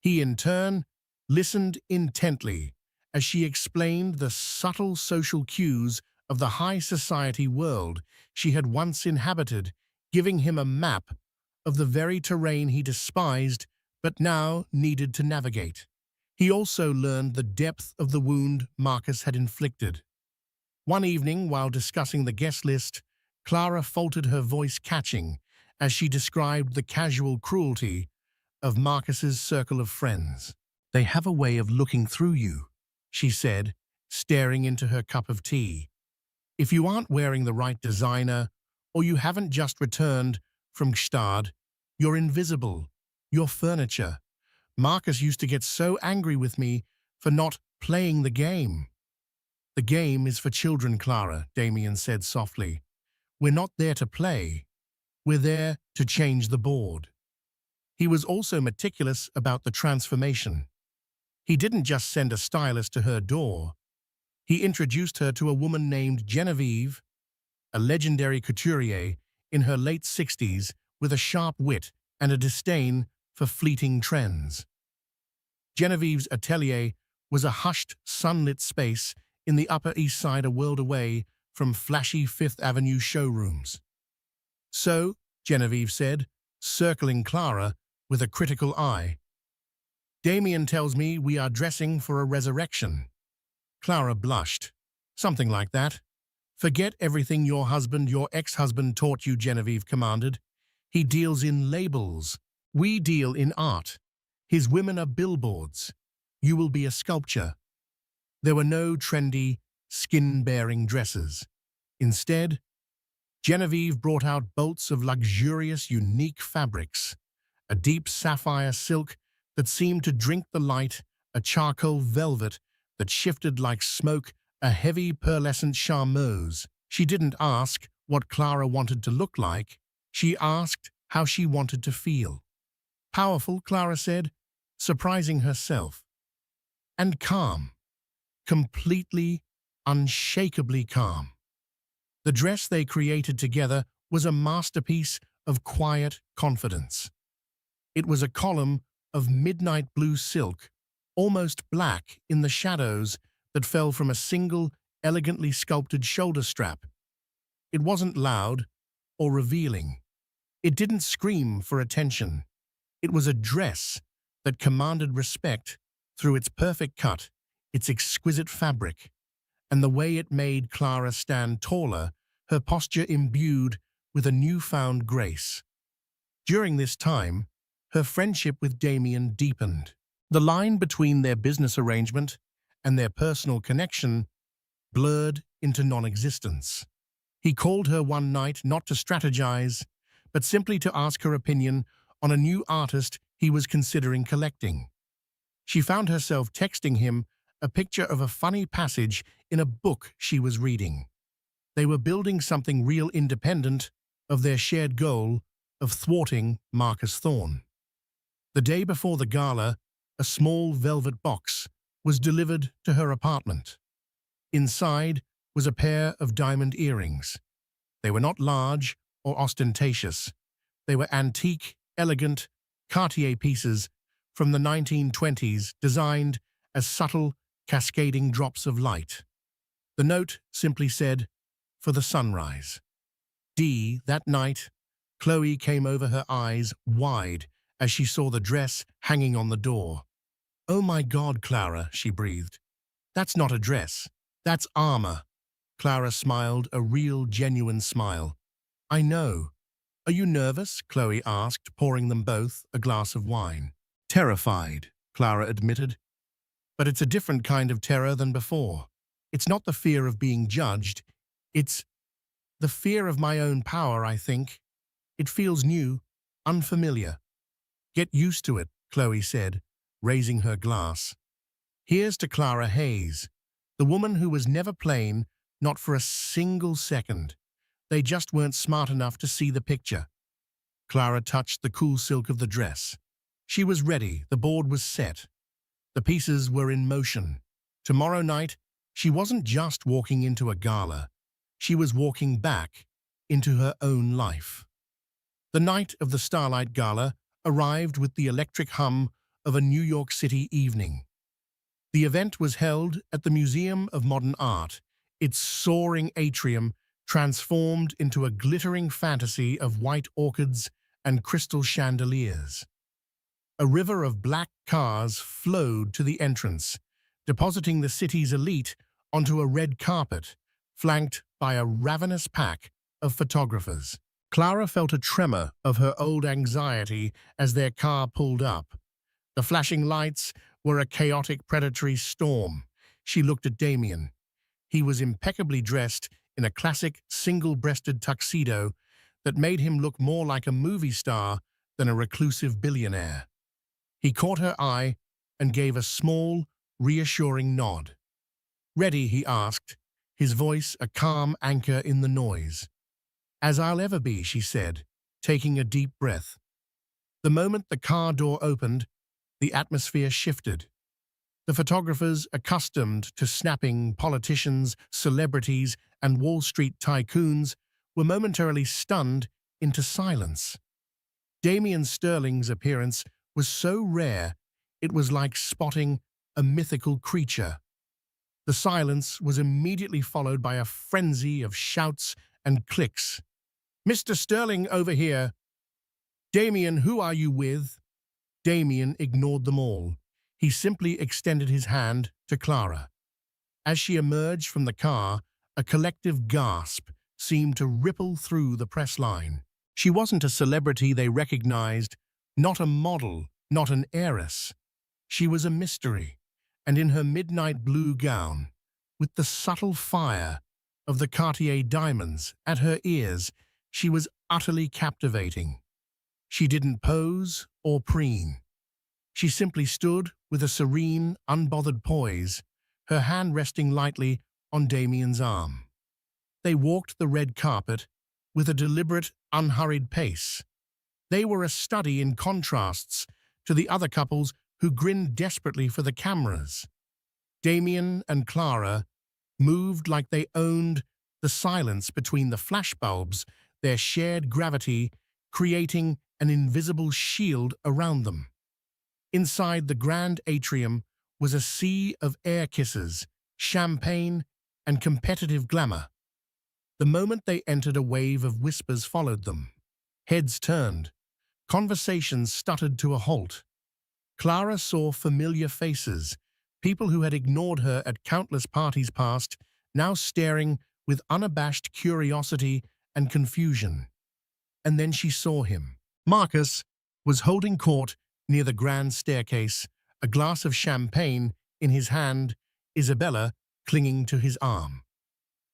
[SPEAKER 2] He, in turn, listened intently as she explained the subtle social cues of the high society world she had once inhabited, giving him a map of the very terrain he despised but now needed to navigate. He also learned the depth of the wound Marcus had inflicted. One evening, while discussing the guest list, Clara faltered, her voice catching as she described the casual cruelty of Marcus's circle of friends. They have a way of looking through you, she said, staring into her cup of tea. If you aren't wearing the right designer, or you haven't just returned from Gstad, you're invisible. You're furniture. Marcus used to get so angry with me for not playing the game. The game is for children, Clara, Damien said softly. We're not there to play. We're there to change the board. He was also meticulous about the transformation. He didn't just send a stylist to her door. He introduced her to a woman named Genevieve, a legendary couturier in her late 60s with a sharp wit and a disdain for fleeting trends. Genevieve's atelier was a hushed, sunlit space in the Upper East Side, a world away from flashy Fifth Avenue showrooms. So, Genevieve said, circling Clara with a critical eye, Damien tells me we are dressing for a resurrection. Clara blushed. Something like that. Forget everything your ex-husband taught you, Genevieve commanded. He deals in labels. We deal in art. His women are billboards. You will be a sculpture. There were no trendy, skin-bearing dresses. Instead, Genevieve brought out bolts of luxurious, unique fabrics, a deep sapphire silk that seemed to drink the light, a charcoal velvet that shifted like smoke, a heavy pearlescent charmeuse. She didn't ask what Clara wanted to look like. She asked how she wanted to feel. Powerful, Clara said, surprising herself. And calm. Completely, unshakably calm. The dress they created together was a masterpiece of quiet confidence. It was a column of midnight blue silk, almost black in the shadows that fell from a single, elegantly sculpted shoulder strap. It wasn't loud or revealing. It didn't scream for attention. It was a dress that commanded respect through its perfect cut, its exquisite fabric, and the way it made Clara stand taller, her posture imbued with a newfound grace. During this time, her friendship with Damien deepened. The line between their business arrangement and their personal connection blurred into non-existence. He called her one night not to strategize, but simply to ask her opinion on a new artist he was considering collecting. She found herself texting him a picture of a funny passage in a book she was reading. They were building something real independent of their shared goal of thwarting Marcus Thorne. The day before the gala, a small velvet box was delivered to her apartment. Inside was a pair of diamond earrings. They were not large or ostentatious. They were antique, elegant Cartier pieces from the 1920s, designed as subtle, cascading drops of light. The note simply said, "For the sunrise." That night, Chloe came over, her eyes wide as she saw the dress hanging on the door. "Oh my God, Clara," she breathed. "That's not a dress. That's armor." Clara smiled, a real, genuine smile. "I know. Are you nervous?" Chloe asked, pouring them both a glass of wine. "Terrified," Clara admitted. "But it's a different kind of terror than before. It's not the fear of being judged. It's the fear of my own power, I think. It feels new, unfamiliar." "Get used to it," Chloe said, raising her glass. "Here's to Clara Hayes, the woman who was never plain, not for a single second. They just weren't smart enough to see the picture." Clara touched the cool silk of the dress. She was ready, the board was set. The pieces were in motion. Tomorrow night, she wasn't just walking into a gala. She was walking back into her own life. The night of the Starlight Gala arrived with the electric hum of a New York City evening. The event was held at the Museum of Modern Art, its soaring atrium transformed into a glittering fantasy of white orchids and crystal chandeliers. A river of black cars flowed to the entrance, depositing the city's elite onto a red carpet, flanked by a ravenous pack of photographers. Clara felt a tremor of her old anxiety as their car pulled up. The flashing lights were a chaotic predatory storm. She looked at Damien. He was impeccably dressed in a classic single-breasted tuxedo that made him look more like a movie star than a reclusive billionaire. He caught her eye and gave a small, reassuring nod. "Ready?" he asked, his voice a calm anchor in the noise. "As I'll ever be," she said, taking a deep breath. The moment the car door opened, the atmosphere shifted. The photographers, accustomed to snapping politicians, celebrities, and Wall Street tycoons, were momentarily stunned into silence. Damien Sterling's appearance was so rare, it was like spotting a mythical creature. The silence was immediately followed by a frenzy of shouts and clicks. "Mr. Sterling, over here!" "Damien, who are you with?" Damien ignored them all. He simply extended his hand to Clara. As she emerged from the car, a collective gasp seemed to ripple through the press line. She wasn't a celebrity they recognized, not a model, not an heiress. She was a mystery, and in her midnight blue gown, with the subtle fire of the Cartier diamonds at her ears, she was utterly captivating. She didn't pose or preen. She simply stood with a serene, unbothered poise, her hand resting lightly on Damien's arm. They walked the red carpet with a deliberate, unhurried pace. They were a study in contrasts to the other couples who grinned desperately for the cameras. Damien and Clara moved like they owned the silence between the flashbulbs, their shared gravity creating an invisible shield around them. Inside the grand atrium was a sea of air kisses, champagne, and competitive glamour. The moment they entered, a wave of whispers followed them. Heads turned. Conversations stuttered to a halt. Clara saw familiar faces, people who had ignored her at countless parties past, now staring with unabashed curiosity and confusion. And then she saw him. Marcus was holding court near the grand staircase, a glass of champagne in his hand, Isabella clinging to his arm.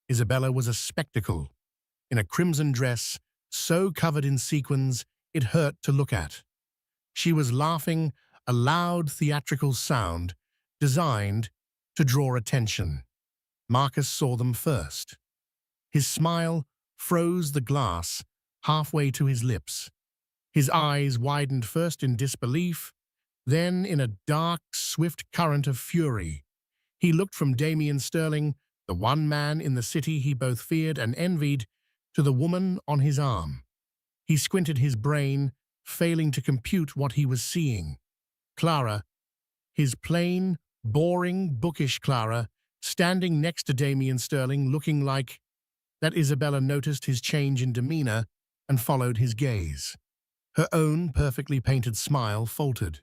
[SPEAKER 2] Isabella was a spectacle, in a crimson dress, so covered in sequins it hurt to look at. She was laughing, a loud theatrical sound designed to draw attention. Marcus saw them first. His smile froze the glass halfway to his lips. His eyes widened first in disbelief, then in a dark, swift current of fury. He looked from Damien Sterling, the one man in the city he both feared and envied, to the woman on his arm. He squinted his brain, failing to compute what he was seeing. Clara, his plain, boring, bookish Clara, standing next to Damien Sterling, looking like that. Isabella noticed his change in demeanor and followed his gaze. Her own perfectly painted smile faltered.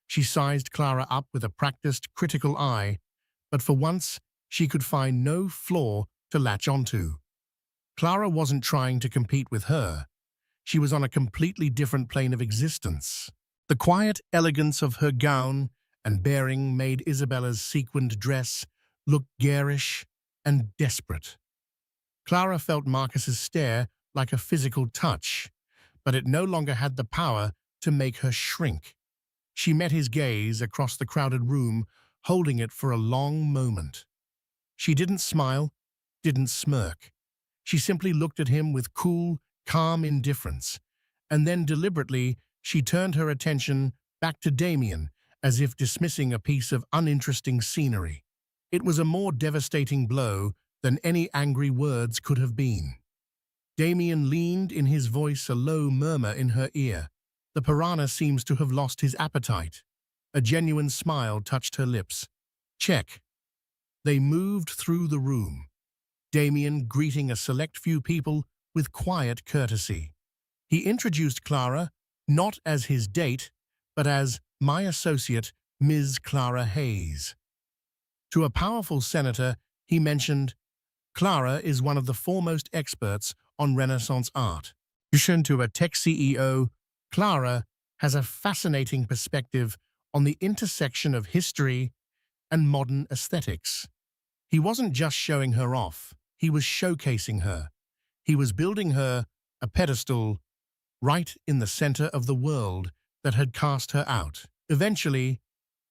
[SPEAKER 2] She sized Clara up with a practiced, critical eye, but for once she could find no flaw to latch onto. Clara wasn't trying to compete with her. She was on a completely different plane of existence. The quiet elegance of her gown and bearing made Isabella's sequined dress look garish and desperate. Clara felt Marcus's stare like a physical touch, but it no longer had the power to make her shrink. She met his gaze across the crowded room, holding it for a long moment. She didn't smile, didn't smirk. She simply looked at him with cool, calm indifference, and then deliberately she turned her attention back to Damien, as if dismissing a piece of uninteresting scenery. It was a more devastating blow than any angry words could have been. Damien leaned, in his voice a low murmur in her ear. The piranha seems to have lost his appetite. A genuine smile touched her lips. Check. They moved through the room, Damien greeting a select few people with quiet courtesy. He introduced Clara, not as his date, but as my associate, Ms. Clara Hayes. To a powerful senator, he mentioned, Clara is one of the foremost experts on Renaissance art. In addition to a tech CEO, Clara has a fascinating perspective on the intersection of history and modern aesthetics. He wasn't just showing her off, he was showcasing her. He was building her a pedestal right in the center of the world that had cast her out. Eventually,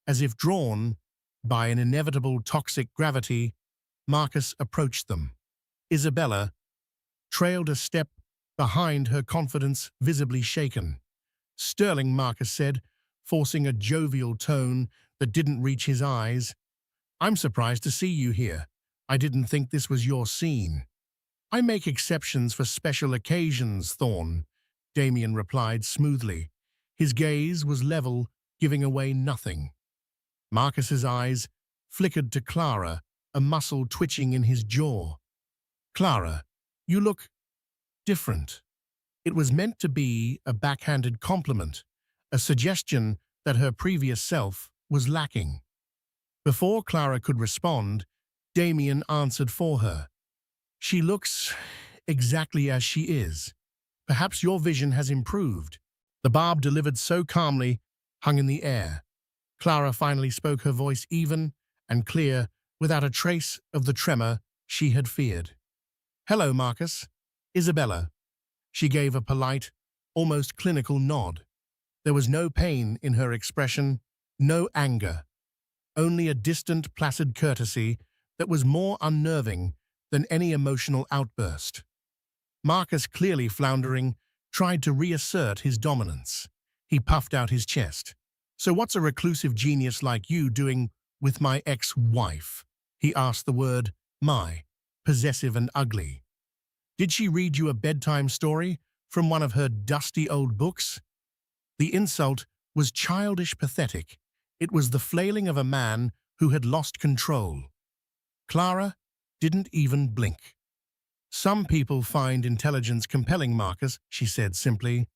[SPEAKER 2] as if drawn by an inevitable toxic gravity, Marcus approached them. Isabella trailed a step behind, her confidence visibly shaken. Sterling, Marcus said, forcing a jovial tone that didn't reach his eyes. I'm surprised to see you here. I didn't think this was your scene. I make exceptions for special occasions, Thorne, Damien replied smoothly. His gaze was level, giving away nothing. Marcus's eyes flickered to Clara, a muscle twitching in his jaw. Clara, you look different. It was meant to be a backhanded compliment, a suggestion that her previous self was lacking. Before Clara could respond, Damien answered for her. She looks exactly as she is. Perhaps your vision has improved. The barb delivered so calmly hung in the air. Clara finally spoke, her voice even and clear, without a trace of the tremor she had feared. Hello, Marcus. Isabella. She gave a polite, almost clinical nod. There was no pain in her expression, no anger, only a distant, placid courtesy that was more unnerving than any emotional outburst. Marcus, clearly floundering, tried to reassert his dominance. He puffed out his chest. So what's a reclusive genius like you doing with my ex-wife? He asked, the word my, possessive and ugly. Did she read you a bedtime story from one of her dusty old books? The insult was childish pathetic. It was the flailing of a man who had lost control. Clara didn't even blink. Some people find intelligence compelling, Marcus, she said simply.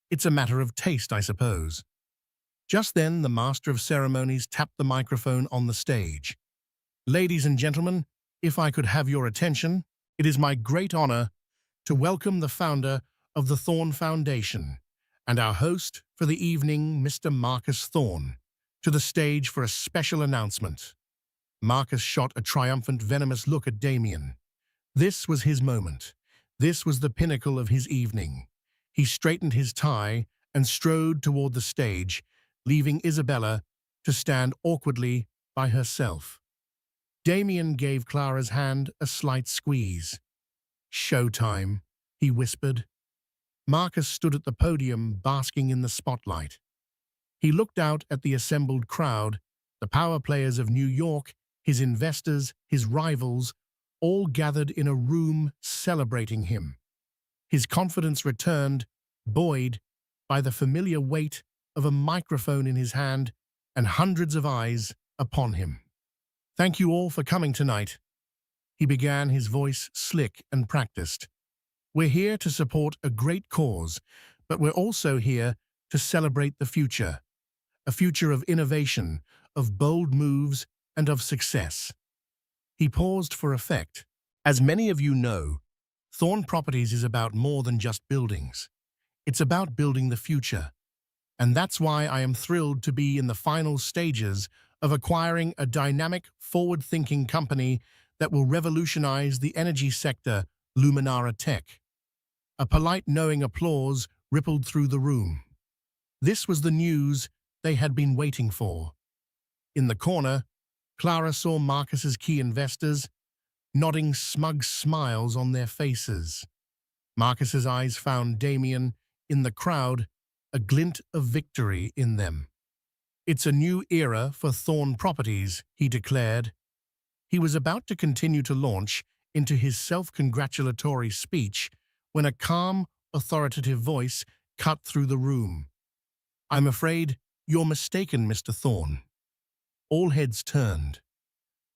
[SPEAKER 2] It's a matter of taste, I suppose. Just then, the master of ceremonies tapped the microphone on the stage. Ladies and gentlemen, if I could have your attention, it is my great honor to welcome the founder of the Thorne Foundation and our host for the evening, Mr. Marcus Thorne, to the stage for a special announcement. Marcus shot a triumphant, venomous look at Damien. This was his moment. This was the pinnacle of his evening. He straightened his tie and strode toward the stage, leaving Isabella to stand awkwardly by herself. Damien gave Clara's hand a slight squeeze. "Showtime," he whispered. Marcus stood at the podium, basking in the spotlight. He looked out at the assembled crowd, the power players of New York, his investors, his rivals, all gathered in a room celebrating him. His confidence returned, buoyed by the familiar weight of a microphone in his hand and hundreds of eyes upon him. "Thank you all for coming tonight," he began, his voice slick and practiced. "We're here to support a great cause, but we're also here to celebrate the future, a future of innovation, of bold moves, and of success." He paused for effect. As many of you know, Thorne Properties is about more than just buildings. It's about building the future. And that's why I am thrilled to be in the final stages of acquiring a dynamic, forward-thinking company that will revolutionize the energy sector, Luminara Tech. A polite, knowing applause rippled through the room. This was the news they had been waiting for. In the corner, Clara saw Marcus's key investors, nodding smug smiles on their faces. Marcus's eyes found Damien in the crowd, a glint of victory in them. "It's a new era for Thorne Properties," he declared. He was about to continue to launch into his self-congratulatory speech when a calm, authoritative voice cut through the room. "I'm afraid you're mistaken, Mr. Thorne." All heads turned.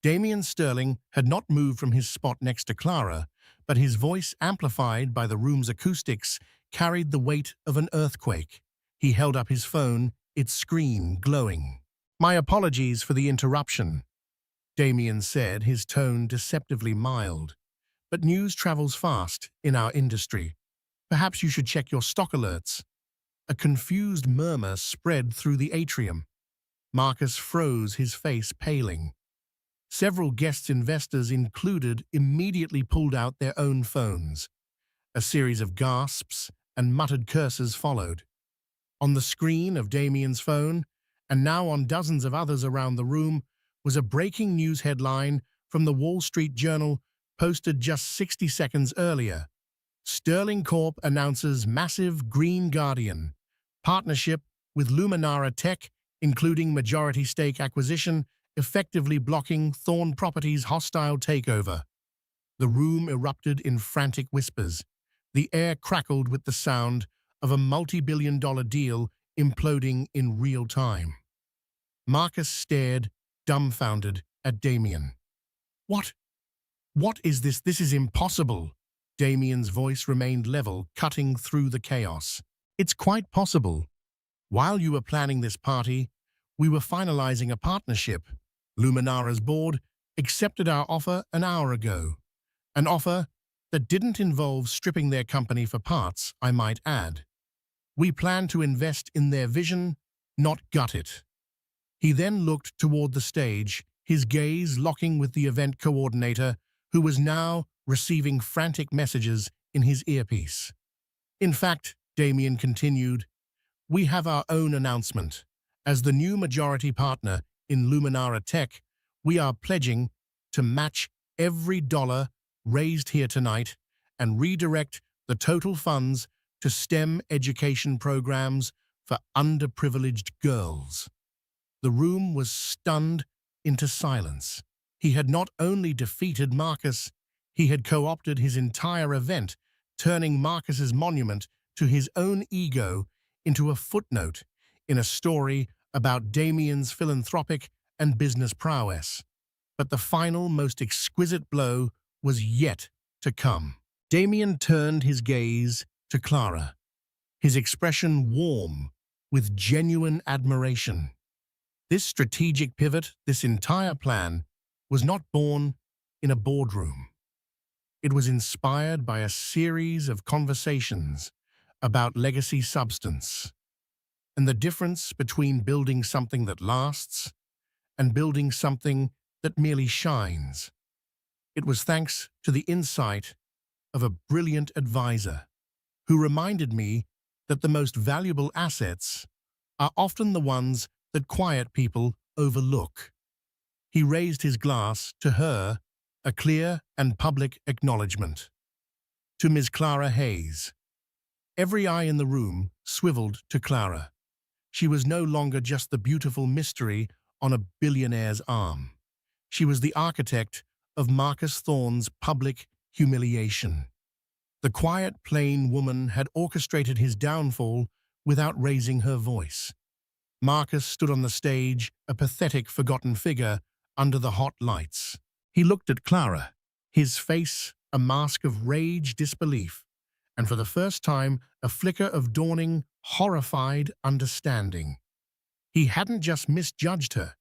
[SPEAKER 2] Damien Sterling had not moved from his spot next to Clara, but his voice, amplified by the room's acoustics, carried the weight of an earthquake. He held up his phone, its screen glowing. "My apologies for the interruption," Damien said, his tone deceptively mild. "But news travels fast in our industry. Perhaps you should check your stock alerts." A confused murmur spread through the atrium. Marcus froze, his face paling. Several guest investors included immediately pulled out their own phones. A series of gasps and muttered curses followed. On the screen of Damien's phone, and now on dozens of others around the room, was a breaking news headline from the Wall Street Journal posted just 60 seconds earlier. "Sterling Corp announces massive Green Guardian partnership with Luminara Tech, including majority stake acquisition, effectively blocking Thorne Properties' hostile takeover." The room erupted in frantic whispers. The air crackled with the sound of a multi-billion-dollar deal imploding in real time. Marcus stared, dumbfounded, at Damien. What? What is this? This is impossible." Damien's voice remained level, cutting through the chaos. "It's quite possible. While you were planning this party, we were finalizing a partnership. Luminara's board accepted our offer an hour ago. An offer that didn't involve stripping their company for parts, I might add. We plan to invest in their vision, not gut it." He then looked toward the stage, his gaze locking with the event coordinator, who was now receiving frantic messages in his earpiece. "In fact," Damien continued, "we have our own announcement. As the new majority partner in Luminara Tech, we are pledging to match every dollar raised here tonight and redirect the total funds to STEM education programs for underprivileged girls." The room was stunned into silence. He had not only defeated Marcus, he had co-opted his entire event, turning Marcus's monument to his own ego into a footnote in a story about Damien's philanthropic and business prowess. But the final, most exquisite blow was yet to come. Damien turned his gaze to Clara, his expression warm with genuine admiration. This strategic pivot, this entire plan, was not born in a boardroom. It was inspired by a series of conversations about legacy substance and the difference between building something that lasts and building something that merely shines. It was thanks to the insight of a brilliant advisor who reminded me that the most valuable assets are often the ones that quiet people overlook. He raised his glass to her, a clear and public acknowledgement. To Ms. Clara Hayes. Every eye in the room swiveled to Clara. She was no longer just the beautiful mystery on a billionaire's arm. She was the architect of Marcus Thorne's public humiliation. The quiet, plain woman had orchestrated his downfall without raising her voice. Marcus stood on the stage, a pathetic, forgotten figure under the hot lights. He looked at Clara, his face a mask of rage, disbelief, and for the first time a flicker of dawning, horrified understanding. He hadn't just misjudged her.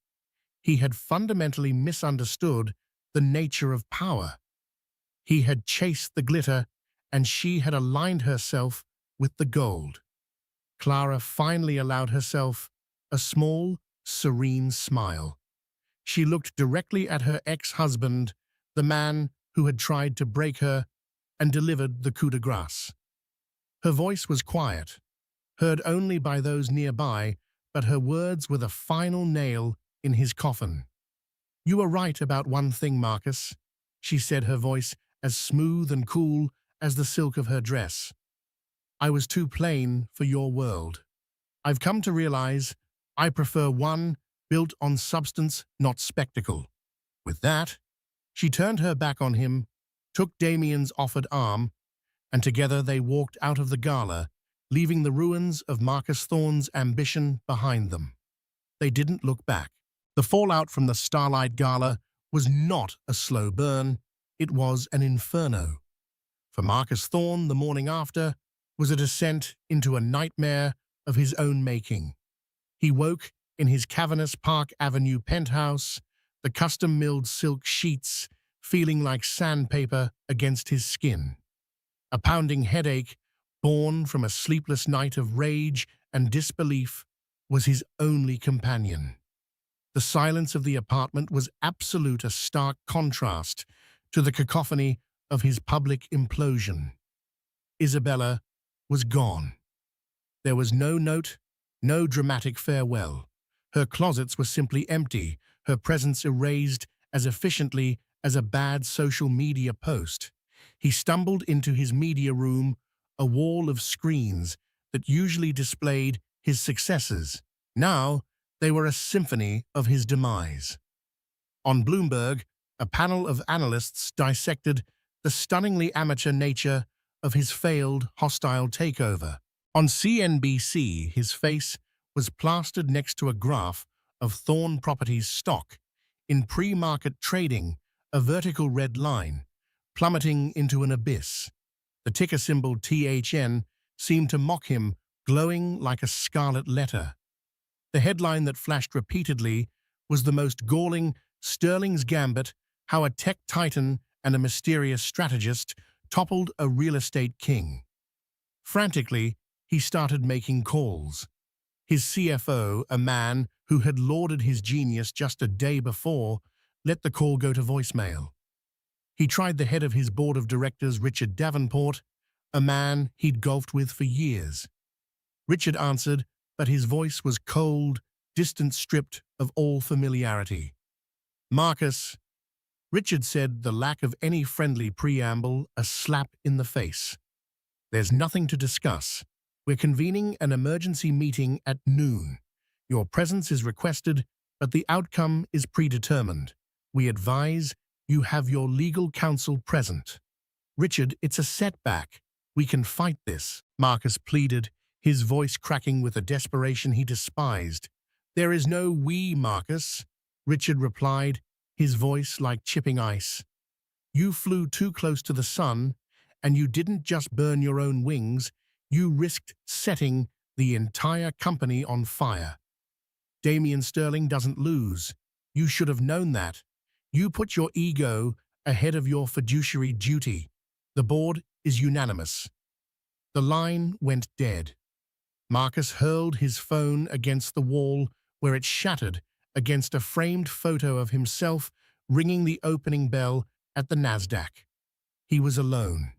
[SPEAKER 2] He had fundamentally misunderstood the nature of power. He had chased the glitter, and she had aligned herself with the gold. Clara finally allowed herself a small, serene smile. She looked directly at her ex-husband, the man who had tried to break her, and delivered the coup de grace. Her voice was quiet, heard only by those nearby, but her words were the final nail in his coffin. "You are right about one thing, Marcus," she said, her voice as smooth and cool as the silk of her dress. "I was too plain for your world. I've come to realize I prefer one built on substance, not spectacle." With that, she turned her back on him, took Damien's offered arm, and together they walked out of the gala, leaving the ruins of Marcus Thorne's ambition behind them. They didn't look back. The fallout from the Starlight Gala was not a slow burn, it was an inferno. For Marcus Thorne, the morning after was a descent into a nightmare of his own making. He woke in his cavernous Park Avenue penthouse, the custom-milled silk sheets feeling like sandpaper against his skin. A pounding headache, born from a sleepless night of rage and disbelief, was his only companion. The silence of the apartment was absolute, a stark contrast to the cacophony of his public implosion. Isabella was gone. There was no note, no dramatic farewell. Her closets were simply empty, her presence erased as efficiently as a bad social media post. He stumbled into his media room, a wall of screens that usually displayed his successes. Now, they were a symphony of his demise. On Bloomberg, a panel of analysts dissected the stunningly amateur nature of his failed, hostile takeover. On CNBC, his face was plastered next to a graph of Thorne Properties stock. In pre-market trading, a vertical red line, plummeting into an abyss. The ticker symbol THN seemed to mock him, glowing like a scarlet letter. The headline that flashed repeatedly was the most galling Sterling's gambit, how a tech titan and a mysterious strategist toppled a real estate king. Frantically, he started making calls. His CFO, a man who had lauded his genius just a day before, let the call go to voicemail. He tried the head of his board of directors, Richard Davenport, a man he'd golfed with for years. Richard answered, but his voice was cold, distant, stripped of all familiarity. "Marcus," Richard said, the lack of any friendly preamble a slap in the face. "There's nothing to discuss. We're convening an emergency meeting at noon. Your presence is requested, but the outcome is predetermined. We advise you have your legal counsel present." "Richard, it's a setback. We can fight this," Marcus pleaded, his voice cracking with a desperation he despised. "There is no we, Marcus," Richard replied, his voice like chipping ice. You flew too close to the sun, and you didn't just burn your own wings, you risked setting the entire company on fire. Damien Sterling doesn't lose. You should have known that. You put your ego ahead of your fiduciary duty. The board is unanimous. The line went dead. Marcus hurled his phone against the wall where it shattered against a framed photo of himself ringing the opening bell at the Nasdaq. He was alone.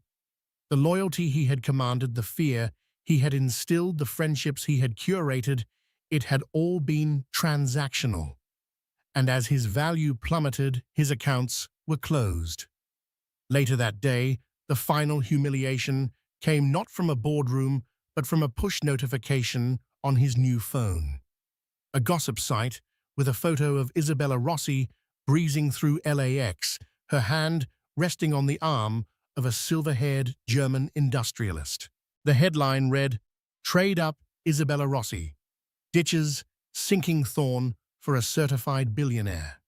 [SPEAKER 2] The loyalty he had commanded, the fear he had instilled, the friendships he had curated, it had all been transactional. And as his value plummeted, his accounts were closed. Later that day, the final humiliation came not from a boardroom, but from a push notification on his new phone. A gossip site with a photo of Isabella Rossi breezing through LAX, her hand resting on the arm of a silver-haired German industrialist. The headline read, "Trade up Isabella Rossi. Ditches sinking Thorn for a certified billionaire."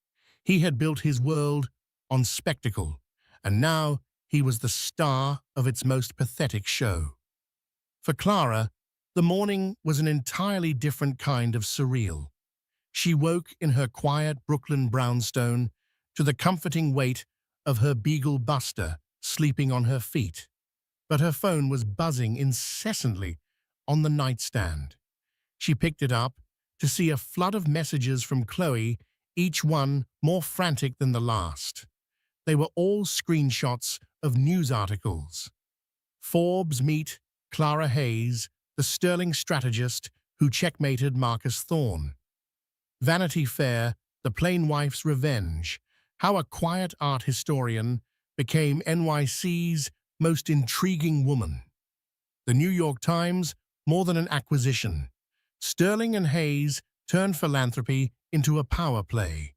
[SPEAKER 2] He had built his world on spectacle, and now he was the star of its most pathetic show. For Clara, the morning was an entirely different kind of surreal. She woke in her quiet Brooklyn brownstone to the comforting weight of her beagle Buster sleeping on her feet. But her phone was buzzing incessantly on the nightstand. She picked it up to see a flood of messages from Chloe, each one more frantic than the last. They were all screenshots of news articles. Forbes meet Clara Hayes, the sterling strategist who checkmated Marcus Thorne. Vanity Fair, the plain wife's revenge, how a quiet art historian became NYC's most intriguing woman. The New York Times, more than an acquisition. Sterling and Hayes turned philanthropy into a power play.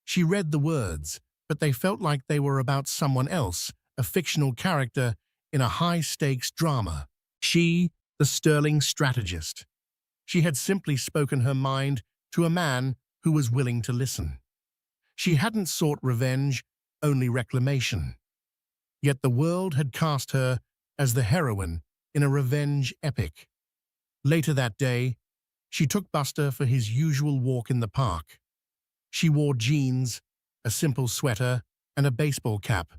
[SPEAKER 2] She read the words, but they felt like they were about someone else, a fictional character in a high-stakes drama. She, the sterling strategist. She had simply spoken her mind to a man who was willing to listen. She hadn't sought revenge, only reclamation. Yet the world had cast her as the heroine in a revenge epic. Later that day, she took Buster for his usual walk in the park. She wore jeans, a simple sweater, and a baseball cap,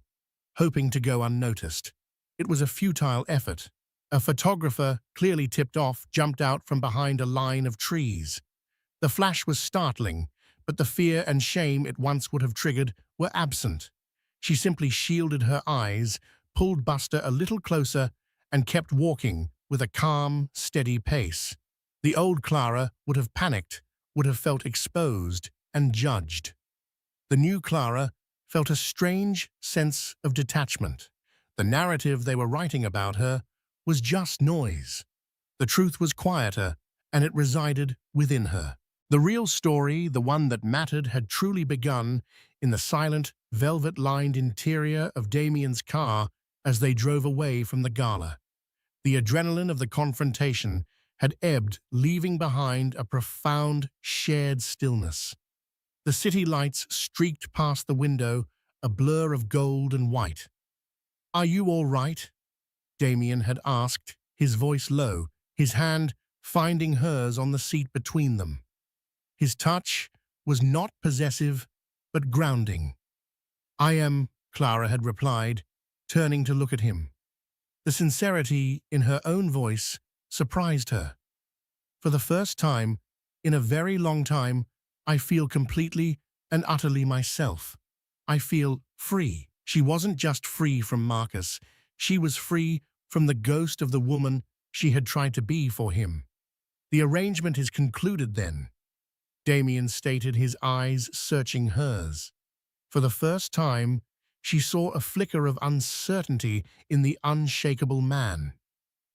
[SPEAKER 2] hoping to go unnoticed. It was a futile effort. A photographer, clearly tipped off, jumped out from behind a line of trees. The flash was startling, but the fear and shame it once would have triggered were absent. She simply shielded her eyes, pulled Buster a little closer, and kept walking with a calm, steady pace. The old Clara would have panicked, would have felt exposed and judged. The new Clara felt a strange sense of detachment. The narrative they were writing about her was just noise. The truth was quieter, and it resided within her. The real story, the one that mattered, had truly begun in the silent, velvet-lined interior of Damien's car as they drove away from the gala. The adrenaline of the confrontation had ebbed, leaving behind a profound, shared stillness. The city lights streaked past the window, a blur of gold and white. "Are you all right?" Damien had asked, his voice low, his hand finding hers on the seat between them. His touch was not possessive, but grounding. "I am," Clara had replied, turning to look at him. The sincerity in her own voice surprised her. "For the first time, in a very long time, I feel completely and utterly myself. I feel free." She wasn't just free from Marcus. She was free from the ghost of the woman she had tried to be for him. "The arrangement is concluded then," Damien stated, his eyes searching hers. For the first time, she saw a flicker of uncertainty in the unshakable man.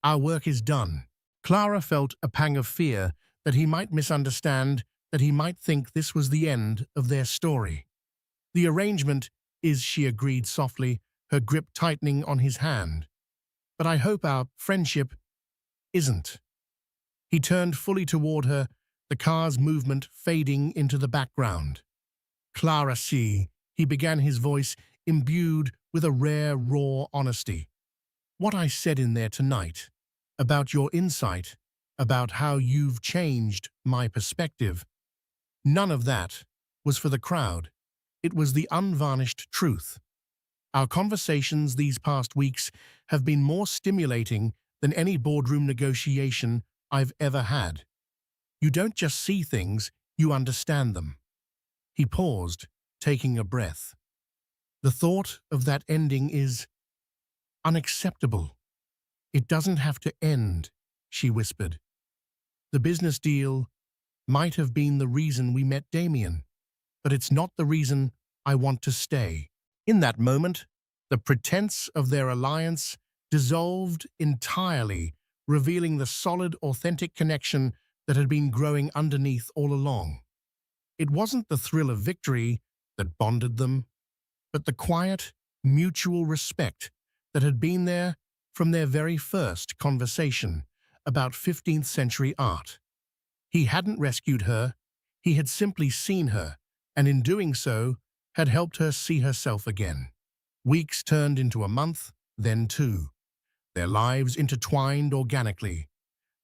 [SPEAKER 2] "Our work is done." Clara felt a pang of fear that he might misunderstand, that he might think this was the end of their story. "The arrangement is," she agreed softly, her grip tightening on his hand. "But I hope our friendship isn't." He turned fully toward her, the car's movement fading into the background. "Clara C." He began, his voice imbued with a rare, raw honesty. What I said in there tonight, about your insight, about how you've changed my perspective, none of that was for the crowd. It was the unvarnished truth. Our conversations these past weeks have been more stimulating than any boardroom negotiation I've ever had. You don't just see things, you understand them. He paused, taking a breath. The thought of that ending is unacceptable. It doesn't have to end, she whispered. The business deal might have been the reason we met Damien, but it's not the reason I want to stay. In that moment, the pretense of their alliance dissolved entirely, revealing the solid, authentic connection that had been growing underneath all along. It wasn't the thrill of victory that bonded them, but the quiet, mutual respect that had been there from their very first conversation about 15th century art. He hadn't rescued her, he had simply seen her, and in doing so, had helped her see herself again. Weeks turned into a month, then two. Their lives intertwined organically.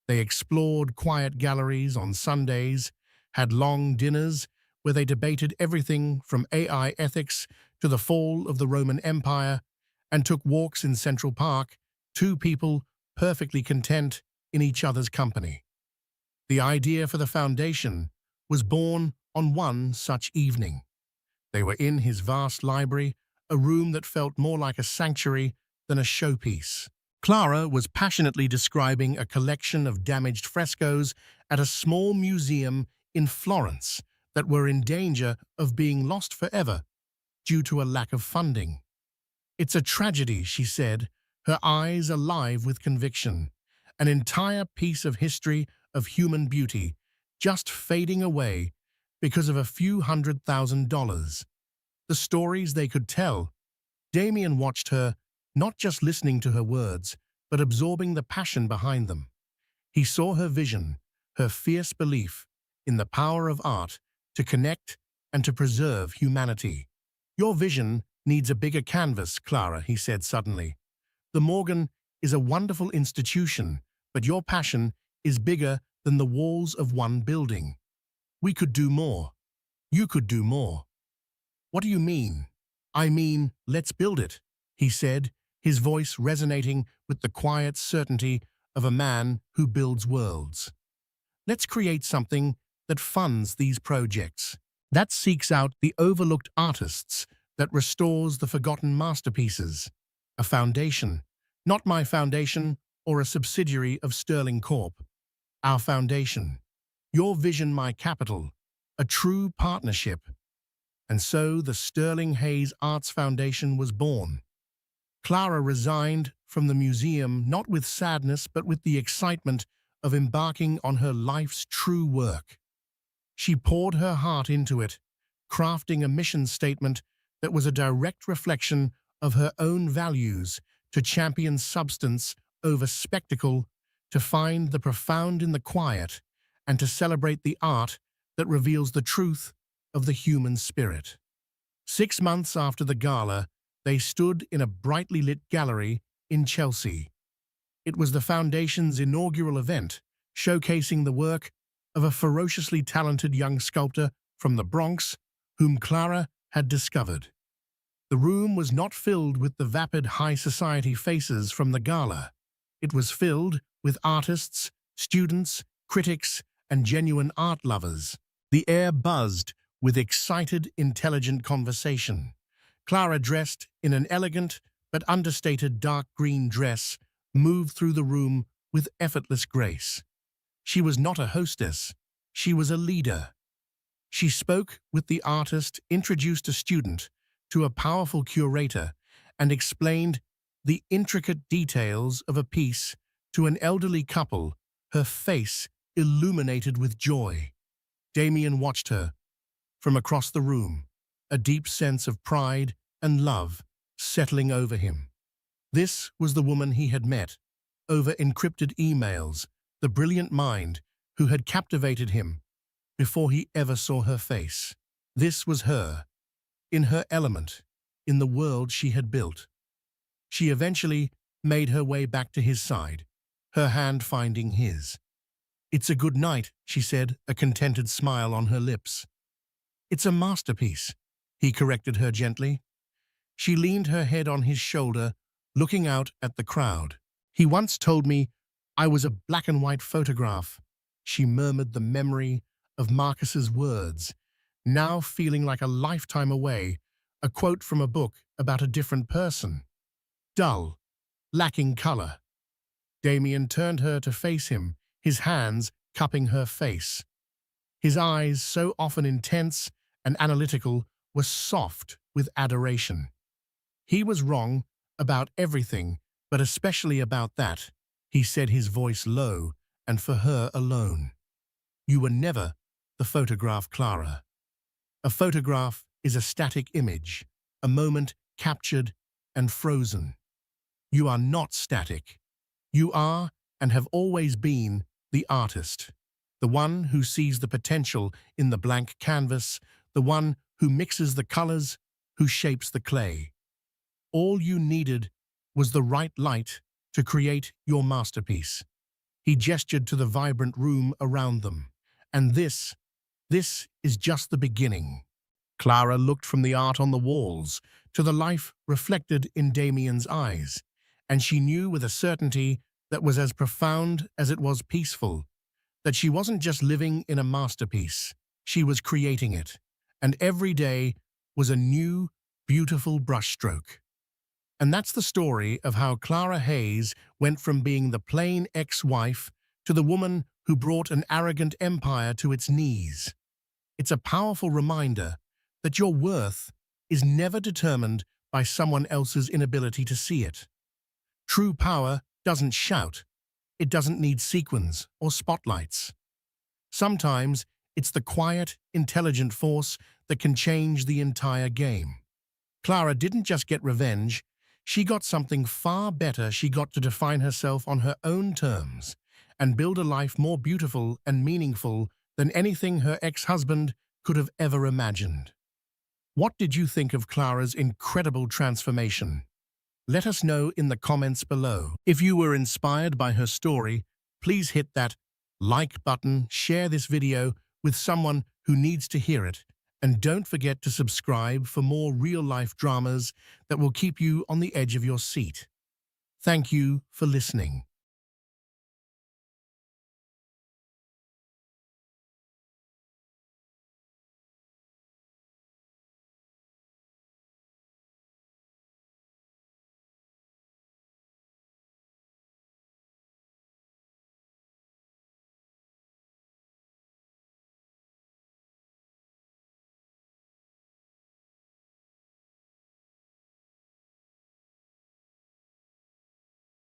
[SPEAKER 2] They explored quiet galleries on Sundays, had long dinners where they debated everything from AI ethics to the fall of the Roman Empire, and took walks in Central Park, two people perfectly content in each other's company. The idea for the foundation was born on one such evening. They were in his vast library, a room that felt more like a sanctuary than a showpiece. Clara was passionately describing a collection of damaged frescoes at a small museum in Florence that were in danger of being lost forever due to a lack of funding. It's a tragedy, she said, her eyes alive with conviction. An entire piece of history of human beauty just fading away because of a few $100,000. The stories they could tell. Damien watched her, not just listening to her words, but absorbing the passion behind them. He saw her vision, her fierce belief in the power of art to connect and to preserve humanity. Your vision needs a bigger canvas, Clara, he said suddenly. The Morgan is a wonderful institution, but your passion is bigger than the walls of one building. We could do more. You could do more. What do you mean? I mean, let's build it, he said, his voice resonating with the quiet certainty of a man who builds worlds. Let's create something that funds these projects, that seeks out the overlooked artists, that restores the forgotten masterpieces. A foundation, not my foundation or a subsidiary of Sterling Corp. Our foundation. Your vision, my capital. A true partnership. And so the Sterling Hayes Arts Foundation was born. Clara resigned from the museum not with sadness but with the excitement of embarking on her life's true work. She poured her heart into it, crafting a mission statement that was a direct reflection of her own values, to champion substance over spectacle, to find the profound in the quiet, and to celebrate the art that reveals the truth of the human spirit. 6 months after the gala, they stood in a brightly lit gallery in Chelsea. It was the Foundation's inaugural event, showcasing the work of a ferociously talented young sculptor from the Bronx, whom Clara had discovered. The room was not filled with the vapid high society faces from the gala. It was filled with artists, students, critics, and genuine art lovers. The air buzzed with excited, intelligent conversation. Clara, dressed in an elegant but understated dark green dress, moved through the room with effortless grace. She was not a hostess, she was a leader. She spoke with the artist, introduced a student to a powerful curator, and explained the intricate details of a piece to an elderly couple, her face illuminated with joy. Damien watched her from across the room, a deep sense of pride and love settling over him. This was the woman he had met over encrypted emails, the brilliant mind who had captivated him before he ever saw her face. This was her, in her element, in the world she had built. She eventually made her way back to his side, her hand finding his. "It's a good night," she said, a contented smile on her lips. "It's a masterpiece," he corrected her gently. She leaned her head on his shoulder, looking out at the crowd. "He once told me I was a black and white photograph," she murmured, the memory of Marcus's words, now feeling like a lifetime away, a quote from a book about a different person. Dull, lacking color. Damien turned her to face him, his hands cupping her face. His eyes, so often intense and analytical, were soft with adoration. He was wrong about everything, but especially about that, he said, his voice low, and for her alone. "You were never the photograph, Clara. A photograph is a static image, a moment captured and frozen. You are not static. You are, and have always been, the artist, the one who sees the potential in the blank canvas, the one who mixes the colors, who shapes the clay. All you needed was the right light to create your masterpiece." He gestured to the vibrant room around them. "And this is just the beginning." Clara looked from the art on the walls to the life reflected in Damien's eyes, and she knew with a certainty that was as profound as it was peaceful, that she wasn't just living in a masterpiece, she was creating it, and every day was a new, beautiful brushstroke. And that's the story of how Clara Hayes went from being the plain ex-wife to the woman who brought an arrogant empire to its knees. It's a powerful reminder that your worth is never determined by someone else's inability to see it. True power doesn't shout. It doesn't need sequins or spotlights. Sometimes it's the quiet, intelligent force that can change the entire game. Clara didn't just get revenge, she got something far better. She got to define herself on her own terms and build a life more beautiful and meaningful than anything her ex-husband could have ever imagined. What did you think of Clara's incredible transformation? Let us know in the comments below. If you were inspired by her story, please hit that like button, share this video with someone who needs to hear it, and don't forget to subscribe for more real-life dramas that will keep you on the edge of your seat. Thank you for listening.